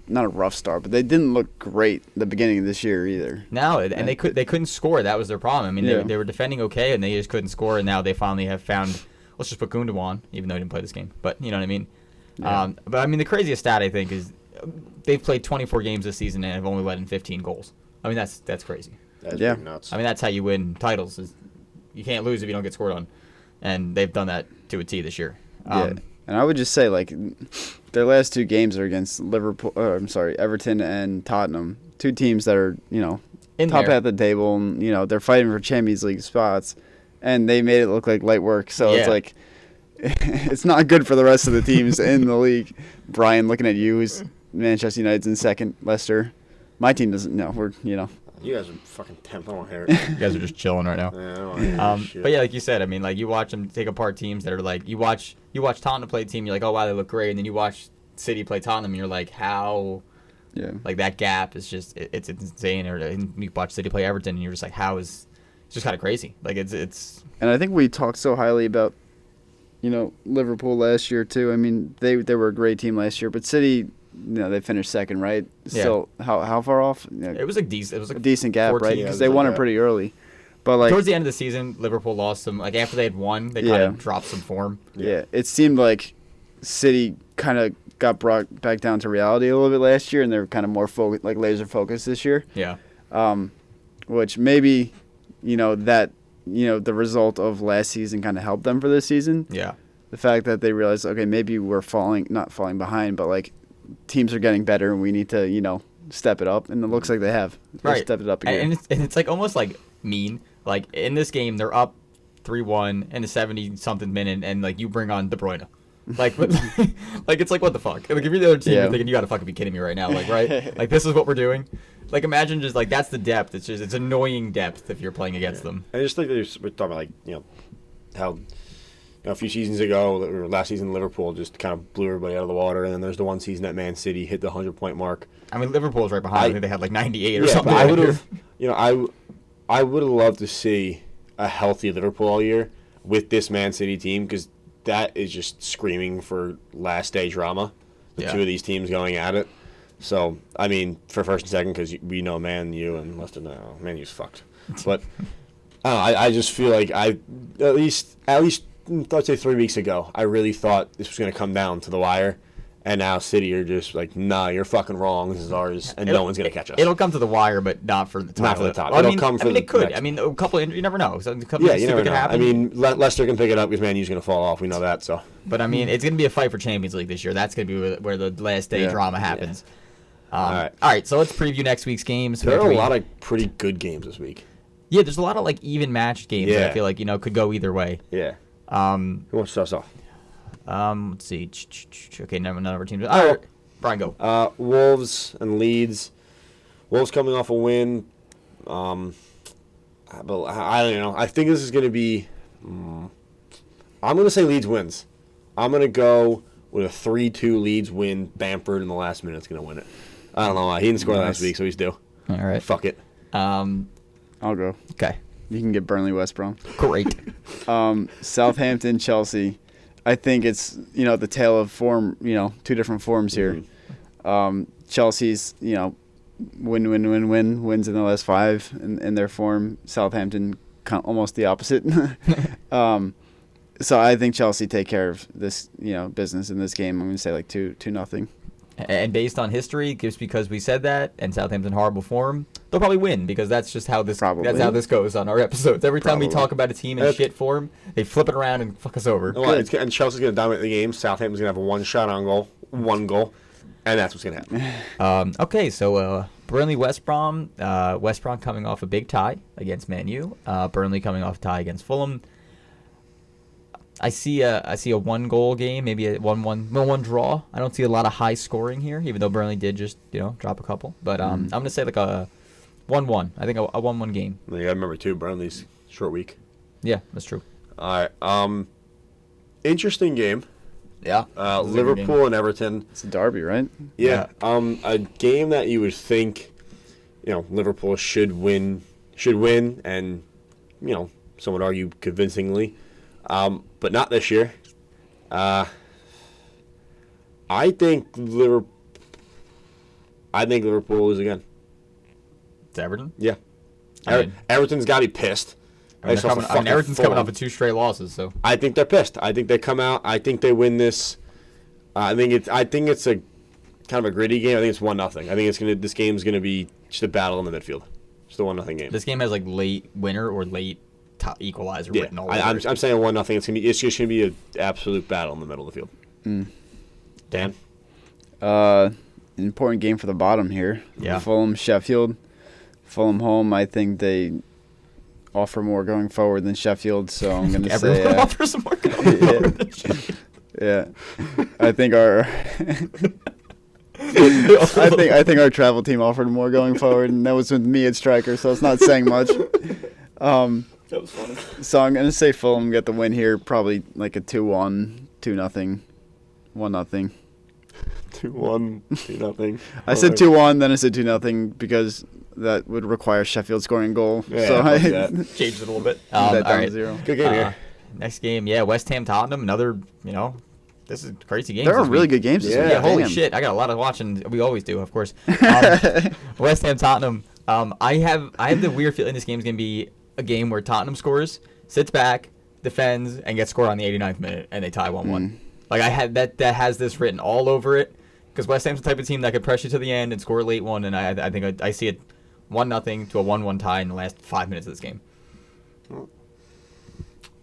not a rough start, but they didn't look great at the beginning of this year either. No, and they couldn't score. That was their problem. I mean, they were defending okay, and they just couldn't score. And now they finally have found. Let's just put Gundogan on, even though he didn't play this game. But you know what I mean. Yeah. But I mean, the craziest stat I think is they've played 24 games this season and have only let in 15 goals. I mean, that's crazy. That's nuts. I mean, that's how you win titles. Is you can't lose if you don't get scored on. and they've done that to a T this year. Yeah, and I would just say like their last 2 games are against Everton and Tottenham, 2 teams that are In top there. half of the table, and they're fighting for Champions League spots, and they made it look like light work. So it's Yeah. like it's not good for the rest of the teams in the league. Brian, looking at you, who's Manchester United's in second, Leicester. My team doesn't know. We're You guys are fucking temp. I don't hear it. You guys are just chilling right now. Yeah, I don't wanna hear shit. But yeah, like you said, I mean, like you watch them take apart teams that are like you watch Tottenham play a team, you're like, oh wow, they look great, and then you watch City play Tottenham, and you're like, how, like that gap is just it's insane. Or you watch City play Everton, and you're just like, how is it's just kind of crazy. Like it's. And I think we talked so highly about Liverpool last year too. I mean, they were a great team last year, but City, they finished second, right? Still, how far off? It was a decent gap, 14. right? Yeah, Because it they was won like it pretty early. But like towards the end of the season, Liverpool lost some. Like after they had won, they kind of dropped some form. Yeah, it seemed like City kind of got brought back down to reality a little bit last year, and they're kind of more laser focused this year. Yeah. Which maybe, the result of last season kind of helped them for this season. Yeah. The fact that they realized, okay, maybe we're not falling behind, but like teams are getting better, and we need to, step it up. And it looks like they have. They've stepped it up again. And it's like almost like mean. Like in this game, they're up 3-1 in the 70-something minute, and like you bring on De Bruyne. Like, like it's like what the fuck? Like if you're the other team, you're thinking you gotta fucking be kidding me right now. Like right? Like this is what we're doing. Like imagine just like that's the depth. It's annoying depth if you're playing against them. I just think we're talking about how a few seasons ago or last season Liverpool just kind of blew everybody out of the water, and then there's the one season that Man City hit the 100-point mark. I mean Liverpool's right behind. I think they had like 98 or something. But I would have, I would have loved to see a healthy Liverpool all year with this Man City team, because that is just screaming for last day drama. The two of these teams going at it. So I mean, for first and second, because we know Man U and Leicester. No, Man U's fucked. But I just feel like at least let's say 3 weeks ago, I really thought this was going to come down to the wire. And now City are just like, nah, you're fucking wrong. This is ours, and no one's gonna catch us. It'll come to the wire, but not for the top. Not for the top. Well, It'll come for it could. next. I mean, a couple of you never know. So a couple Yeah, of you never could know. happen. I mean, Leicester can pick it up because Man U's gonna fall off. We know that. So. But I mean, it's gonna be a fight for Champions League this year. That's gonna be where the last day drama happens. All right. So let's preview next week's games. There are a lot of pretty good games this week. Yeah, there's a lot of like even matched games that I feel like could go either way. Yeah. Who wants to start us off? Let's see. Okay, none of our teams. All right, Brian, go. Wolves and Leeds. Wolves coming off a win. But I don't know. I think this is going to be. I'm going to say Leeds wins. I'm going to go with a 3-2 Leeds win. Bamford in the last minute is going to win it. I don't know why. He didn't score last week, so he's due. All right. Fuck it. I'll go. Okay. You can get Burnley West Brom. Great. Southampton, Chelsea. I think it's the tale of form. Two different forms here. Chelsea's wins in the last 5 in their form. Southampton almost the opposite. So I think Chelsea take care of this business in this game. I'm going to say like 2-0. And based on history, just because we said that, and Southampton horrible form, they'll probably win because that's just how this goes on our episodes. Every time we talk about a team in shit form, they flip it around and fuck us over. Well, and Chelsea's going to dominate the game. Southampton's going to have a 1 shot on goal, 1 goal, and that's what's going to happen. Okay, so Burnley West Brom. West Brom coming off a big tie against Man U. Burnley coming off a tie against Fulham. I see a 1-goal game, maybe a 1-1 draw. I don't see a lot of high scoring here, even though Burnley did just drop a couple. But I'm gonna say like a 1-1. I think a 1-1 game. You gotta remember too, Burnley's short week. Yeah, that's true. All right. Interesting game. Yeah. Liverpool and Everton. It's a derby, right? Yeah. A game that you would think, Liverpool should win, and some would argue convincingly. But not this year. I think Liverpool lose again. It's Everton? Yeah. Everton's got to be pissed. Everton's coming off of 2 straight losses, so I think they're pissed. I think they come out. I think they win this. I think it's a kind of a gritty game. I think it's 1-0. I think this game's gonna be just a battle in the midfield. Just a 1-0 game. This game has like late winner or late equalizer Yeah, written all over I'm it. saying 1-0. It's just gonna be an absolute battle in the middle of the field. Dan, Important game for the bottom here. Yeah. Fulham, Sheffield. Fulham home. I think they offer more going forward than Sheffield, so I'm going to say. Everyone offers some more going forward than Sheffield. Yeah, I think our. I think our travel team offered more going forward, and that was with me at striker, so it's not saying much. That was funny. So I'm gonna say Fulham get the win here, probably like a 2-1, 2-0, 1-0. 2-1, 2-0. I said 2-1, then I said 2-0 because that would require Sheffield scoring a goal. Yeah, so I Changed it a little bit. that All down right. to 0. Good game here. Next game, West Ham Tottenham. Another, this is crazy games. There are this really week. good games this Yeah. week. Yeah, holy Damn. shit! I got a lot of watching. We always do, of course. West Ham Tottenham. I have the weird feeling this game's gonna be a game where Tottenham scores, sits back, defends, and gets scored on the 89th minute, and they tie 1-1. Like I had that has this written all over it because West Ham's the type of team that could press you to the end and score a late one, and I think I see it 1-0 to a 1-1 tie in the last 5 minutes of this game.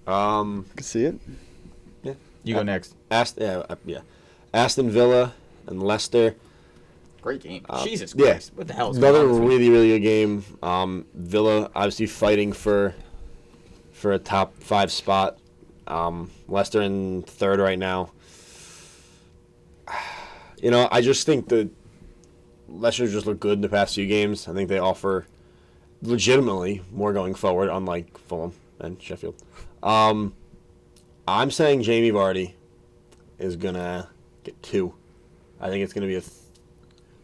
Can see it. Yeah. You go next. Aston Villa and Leicester. Great game. Um, Jesus yeah. Christ. What the hell is going Another on this week? really, really good game. Villa obviously fighting for a top 5 spot. Leicester in third right now. I just think that Leicester just look good in the past few games. I think they offer legitimately more going forward, unlike Fulham and Sheffield. I'm saying Jamie Vardy is going to get 2. I think it's going to be a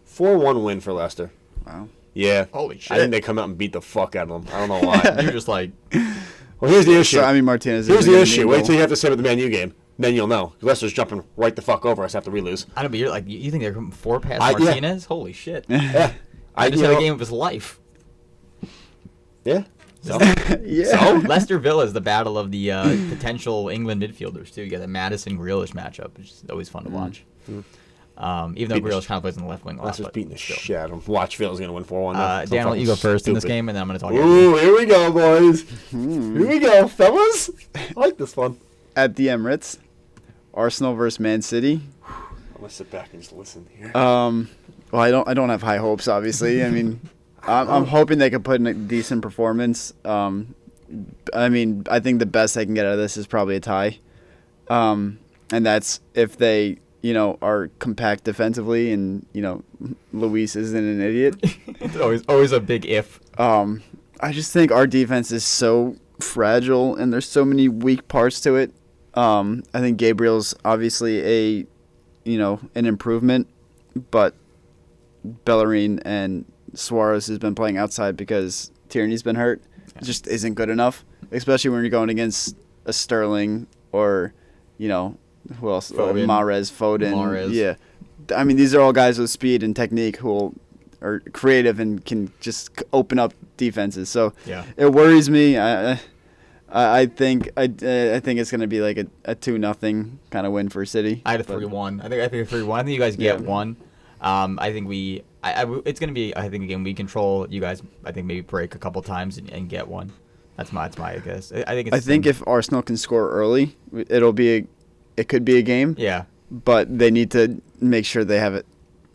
4-1 win for Leicester. Wow. Yeah. Holy shit. I think they come out and beat the fuck out of them. I don't know why. You're just like, Well, here's the issue. So, I mean, Martinez. Here's isn't the gonna issue. need Wait goal. till you have to sit at the Man U game. Then you'll know. Leicester's jumping right the fuck over us after we lose. I don't know, but you're like, you think they're coming 4 past Yeah. Martinez? Holy shit. Yeah. I just you had a know- game of his life. Yeah. So, Yeah. So Leicester Villa is the battle of the potential England midfielders too. You got the Madison Grealish matchup, which is always fun to watch. Even though Beating the Grealish kind of plays on the left wing a lot. Leicester's but beating the still. shit out of them. Watch, Villa's going to win 4-1. So Daniel, you go first in this stupid. game, and then I'm going to talk. Ooh, here we go, boys. Here we go, fellas. I like this one. At the Emirates, Arsenal versus Man City. I'm going to sit back and just listen here. Well, I don't have high hopes, obviously. I mean, I'm hoping they can put in a decent performance. I mean, I think the best they can get out of this is probably a tie. And that's if they, are compact defensively and, Luis isn't an idiot. It's always a big if. I just think our defense is so fragile and there's so many weak parts to it. I think Gabriel's obviously an improvement, but Bellerin and Suarez has been playing outside because Tierney's been hurt. It just isn't good enough, especially when you're going against a Sterling or, who else? Foden. Foden. Mahrez. Yeah. I mean, these are all guys with speed and technique who are creative and can just open up defenses. So Yeah. it worries me. I think it's going to be like a 2-0 kind of win for City. I had a 3-1. I think 3-1. I think you guys get Yeah. one. I think it's gonna be. I think again we control. You guys, I think maybe break a couple times and get one. That's my guess. I think if Arsenal can score early, it could be a game. Yeah. But they need to make sure they have it.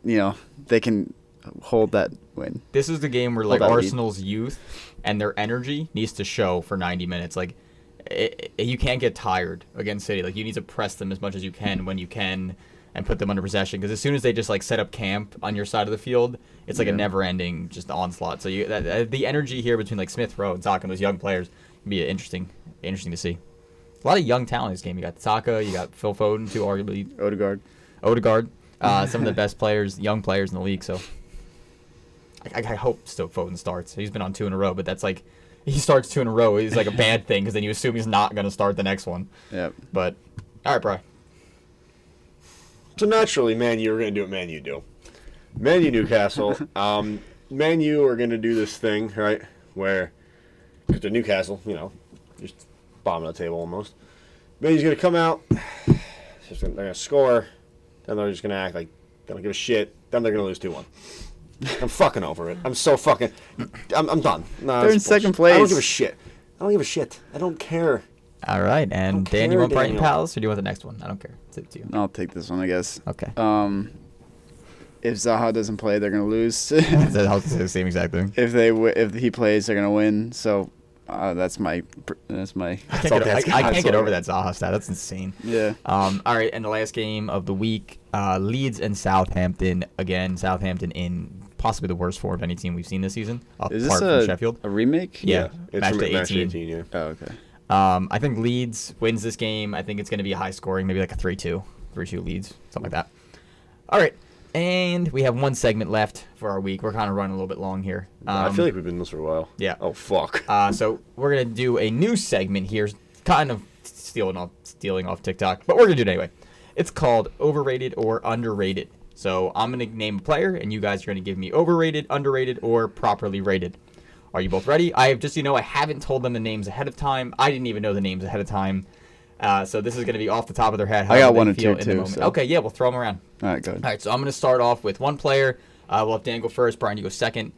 They can hold that win. This is the game where like that lead. Arsenal's youth and their energy needs to show for 90 minutes. Like you can't get tired against City. Like you need to press them as much as you can when you can. And put them under possession because as soon as they just like set up camp on your side of the field, it's like a never-ending just onslaught. So the energy here between like Smith Rowe and Saka and those young players can be interesting to see. A lot of young talent in this game. You got Saka, you got Phil Foden, too, arguably Odegaard, some of the best players, young players in the league. So I hope still Foden starts. He's been on 2 in a row, but that's like he starts 2 in a row. It's like a bad thing because then you assume he's not going to start the next one. Yep. But all right, bro. So naturally, Man U are going to do what Man U do. Man U Newcastle. Man U are going to do this thing, right, where, because they're Newcastle, just bottom of the table almost. Man U's going to come out, they're going to score, then they're just going to act like they don't give a shit, then they're going to lose 2-1. I'm fucking over it. I'm so fucking, I'm done. No, They're in that's bullshit. second place. I don't give a shit. don't give a shit. I don't care. All right, and Dan, you want Brighton Daniel. Palace or do you want the next one? I don't care. It's up to you. I'll take this one, I guess. Okay. If Zaha doesn't play, they're gonna lose. That's the same exact thing. If he plays, they're gonna win. So that's my. I can't get over that Zaha stat. That's insane. Yeah. All right, and the last game of the week, Leeds and Southampton. Again, Southampton in possibly the worst form of any team we've seen this season. Is apart this from Sheffield. a remake? Yeah. It's Match from day Match 18. 18, yeah. Oh, okay. I think Leeds wins this game. I think it's going to be a high scoring, maybe like a 3-2 Leeds, something like that. All right, and we have one segment left for our week. We're kind of running a little bit long here. I feel like we've been doing this for a while. Yeah. Oh, fuck. So we're going to do a new segment here, kind of stealing off TikTok, but we're going to do it anyway. It's called Overrated or Underrated. So I'm going to name a player, and you guys are going to give me overrated, underrated, or properly rated. Are you both ready? I haven't told them the names ahead of time. I didn't even know the names ahead of time. So this is going to be off the top of their head. I got one or two, too. So. Okay, yeah, we'll throw them around. All right, go ahead. All right, so I'm going to start off with one player. We'll have Dan go first. Brian, you go second.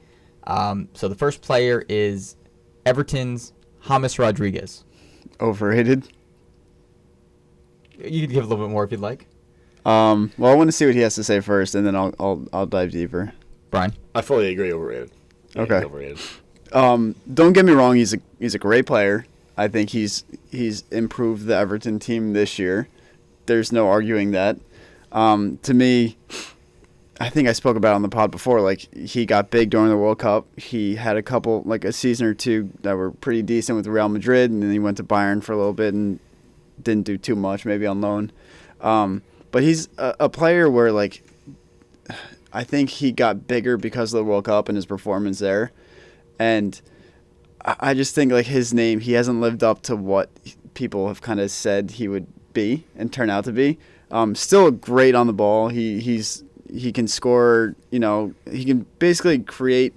So the first player is Everton's James Rodriguez. Overrated. You can give a little bit more if you'd like. Well, I want to see what he has to say first, and then I'll dive deeper. Brian. I fully agree. Overrated. Yeah, Okay. he's overrated. Don't get me wrong. He's a great player. I think he's improved the Everton team this year. There's no arguing that. To me, I think I spoke about it on the pod before. Like, he got big during the World Cup. He had a season or two that were pretty decent with Real Madrid, and then he went to Bayern for a little bit and didn't do too much, maybe on loan. But he's a player where, like, I think he got bigger because of the World Cup and his performance there. And I just think, like, his name, he hasn't lived up to what people have kind of said he would be and turn out to be. Still great on the ball. He can score, he can basically create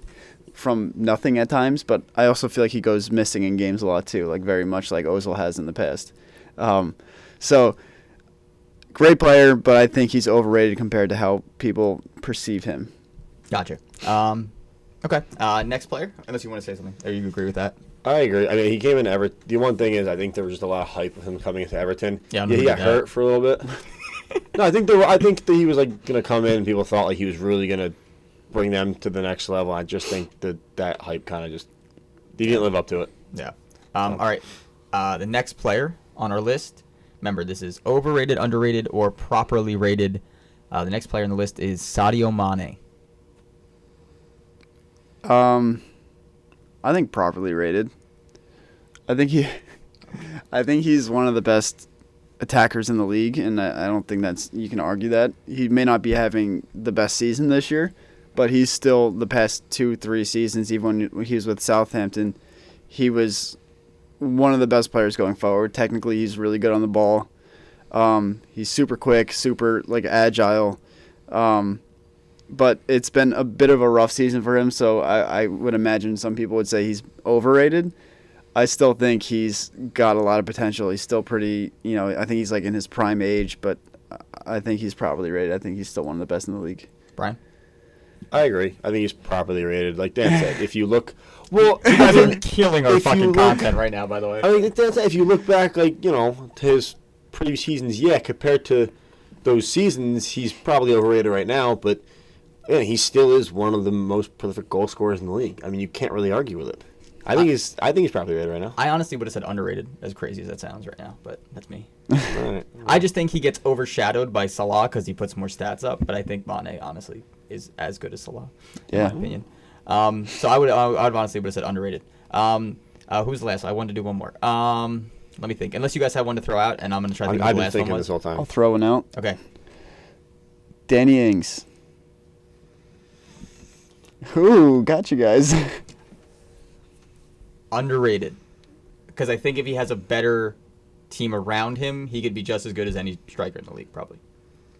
from nothing at times, but I also feel like he goes missing in games a lot too, like very much like Ozil has in the past. So great player, but I think he's overrated compared to how people perceive him. Gotcha. Okay. Next player, unless you want to say something, or you agree with that? I agree. I mean, he came in Everton. The one thing is, I think there was just a lot of hype with him coming into Everton. Yeah, he got hurt for a little bit. No, I think that he was like gonna come in, and people thought like he was really gonna bring them to the next level. I just think that hype kind of he didn't live up to it. Yeah. All right. The next player on our list. Remember, this is overrated, underrated, or properly rated. The next player on the list is Sadio Mane. I think properly rated. I think he's one of the best attackers in the league, and I don't think you can argue that. He may not be having the best season this year, but he's still the past 2-3 seasons, even when he was with Southampton, he was one of the best players going forward. Technically, he's really good on the ball. He's super quick, super agile. But it's been a bit of a rough season for him, so I would imagine some people would say he's overrated. I still think he's got a lot of potential. He's still pretty, I think he's in his prime age, but I think he's properly rated. I think he's still one of the best in the league. Brian? I agree. I think he's properly rated. Like Dan said, if you look... Well, you're killing our fucking content right now, by the way. I mean, if you look back, to his previous seasons, compared to those seasons, he's probably overrated right now, but... Yeah, he still is one of the most prolific goal scorers in the league. I mean, you can't really argue with it. I think he's probably rated right now. I honestly would have said underrated, as crazy as that sounds right now, but that's me. Right. I just think he gets overshadowed by Salah because he puts more stats up, but I think Mane honestly is as good as Salah, in my opinion. So I would honestly would have said underrated. Who's the last? I wanted to do one more. Let me think. Unless you guys have one to throw out, and I'm going to try to think of the last one. I've been thinking this whole time. I'll throw one out. Okay. Danny Ings. Ooh, got you guys. Underrated. Because I think if he has a better team around him, he could be just as good as any striker in the league, probably.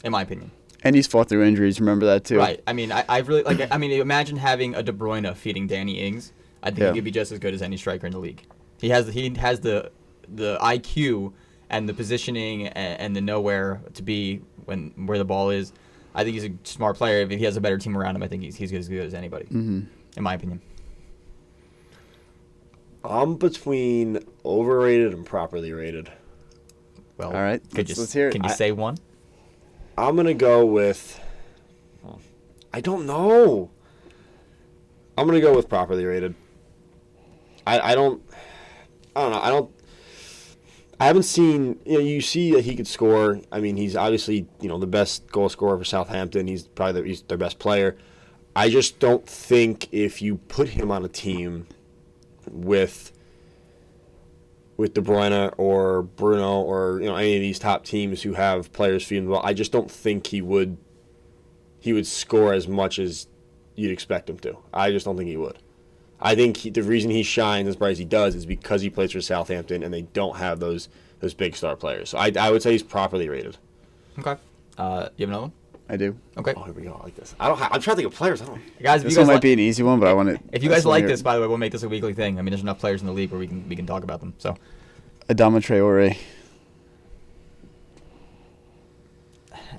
In my opinion. And he's fought through injuries, remember that too. Right. I mean, I really imagine having a De Bruyne feeding Danny Ings. I think he could be just as good as any striker in the league. He has the IQ and the positioning and the nowhere to be where the ball is. I think he's a smart player. If he has a better team around him, I think he's as good as anybody, in my opinion. I'm between overrated and properly rated. Well, all right, let's hear it. Can you say one? I'm going to go with... I don't know. I'm going to go with properly rated. I don't know. I haven't seen, you see that he could score. I mean, he's obviously, the best goal scorer for Southampton. He's probably he's their best player. I just don't think if you put him on a team with De Bruyne or Bruno or any of these top teams who have players feeding the ball, I just don't think he would score as much as you'd expect him to. I just don't think he would. I think the reason he shines as bright as he does is because he plays for Southampton and they don't have those big star players. So I would say he's properly rated. Okay. You have another one? I do. Okay. Oh, here we go. I like this. I'm trying to think of players. Guys, this one might be an easy one, but I want it. If you guys like this, by the way, we'll make this a weekly thing. I mean, there's enough players in the league where we can talk about them. So, Adama Traore.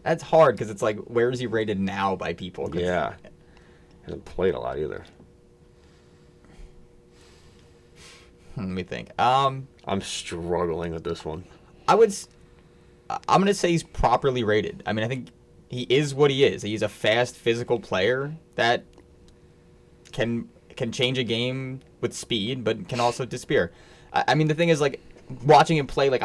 That's hard because it's like, where is he rated now by people? Yeah. Hasn't played a lot either. Let me think. I'm struggling with this one. I'm going to say he's properly rated. I mean, I think he is what he is. He's a fast, physical player that can change a game with speed, but can also disappear. I mean, the thing is, like, watching him play, like,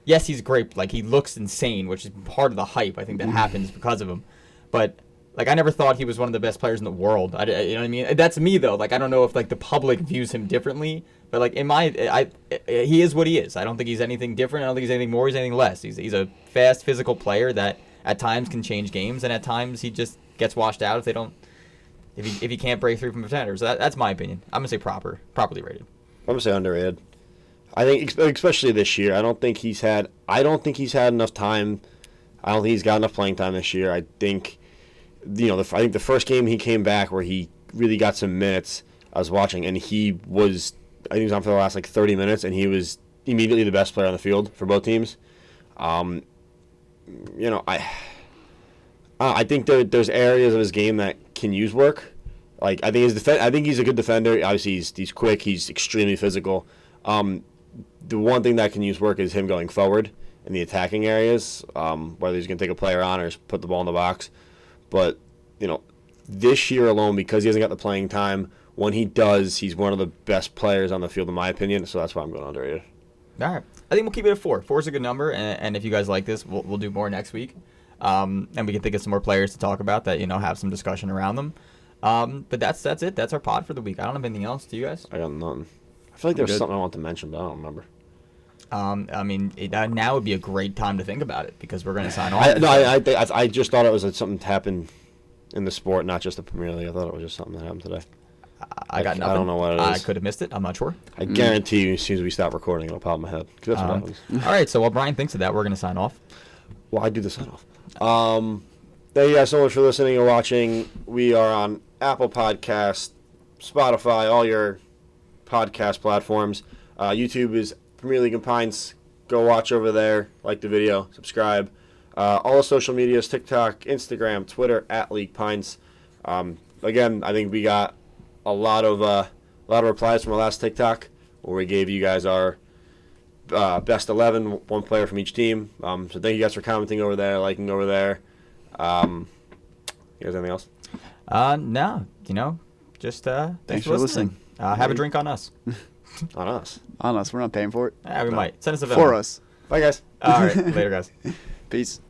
yes, he's great. Like, he looks insane, which is part of the hype. I think that happens because of him. But, like, I never thought he was one of the best players in the world. You know what I mean? That's me, though. Like, I don't know if, like, the public views him differently. But, like, he is what he is. I don't think he's anything different. I don't think he's anything more. He's anything less. He's a fast, physical player that at times can change games, and at times he just gets washed out if he can't break through from defenders. So that's my opinion. I'm gonna say properly rated. I'm gonna say underrated. I think especially this year. I don't think he's had enough time. I don't think he's got enough playing time this year. I think I think the first game he came back where he really got some minutes. I was watching, and I think he was on for the last 30 minutes, and he was immediately the best player on the field for both teams. I think there's areas of his game that can use work. Like I think he's a good defender. Obviously, he's quick. He's extremely physical. The one thing that can use work is him going forward in the attacking areas, whether he's going to take a player on or put the ball in the box. But this year alone, because he hasn't got the playing time, when he does, he's one of the best players on the field, in my opinion. So that's why I'm going underrated. All right. I think we'll keep it at 4. 4 is a good number, and if you guys like this, we'll do more next week. And we can think of some more players to talk about that, have some discussion around them. But that's it. That's our pod for the week. I don't have anything else. Do you guys? I got nothing. I feel like there was something I want to mention, but I don't remember. I mean, now would be a great time to think about it because we're going to sign off. I just thought it was something that happened in the sport, not just the Premier League. I thought it was just something that happened today. I got nothing. I don't know what it is. I could have missed it. I'm not sure. I guarantee you, as soon as we stop recording, it'll pop in my head. 'Cause that's what happens. All right, so while Brian thinks of that, we're going to sign off. Well, I do the sign off. Thank you guys so much for listening and watching. We are on Apple Podcasts, Spotify, all your podcast platforms. YouTube is Premier League and Pints. Go watch over there. Like the video. Subscribe. All the social medias, TikTok, Instagram, Twitter, @League Pints. Again, I think we got a lot of replies from our last TikTok where we gave you guys our best 11, one player from each team. So thank you guys for commenting over there, liking over there. You guys anything else? No, just thanks for listening. Have a drink on us. On us. On us. We're not paying for it. We might. Send us a For us. Bye, guys. All right. Later, guys. Peace.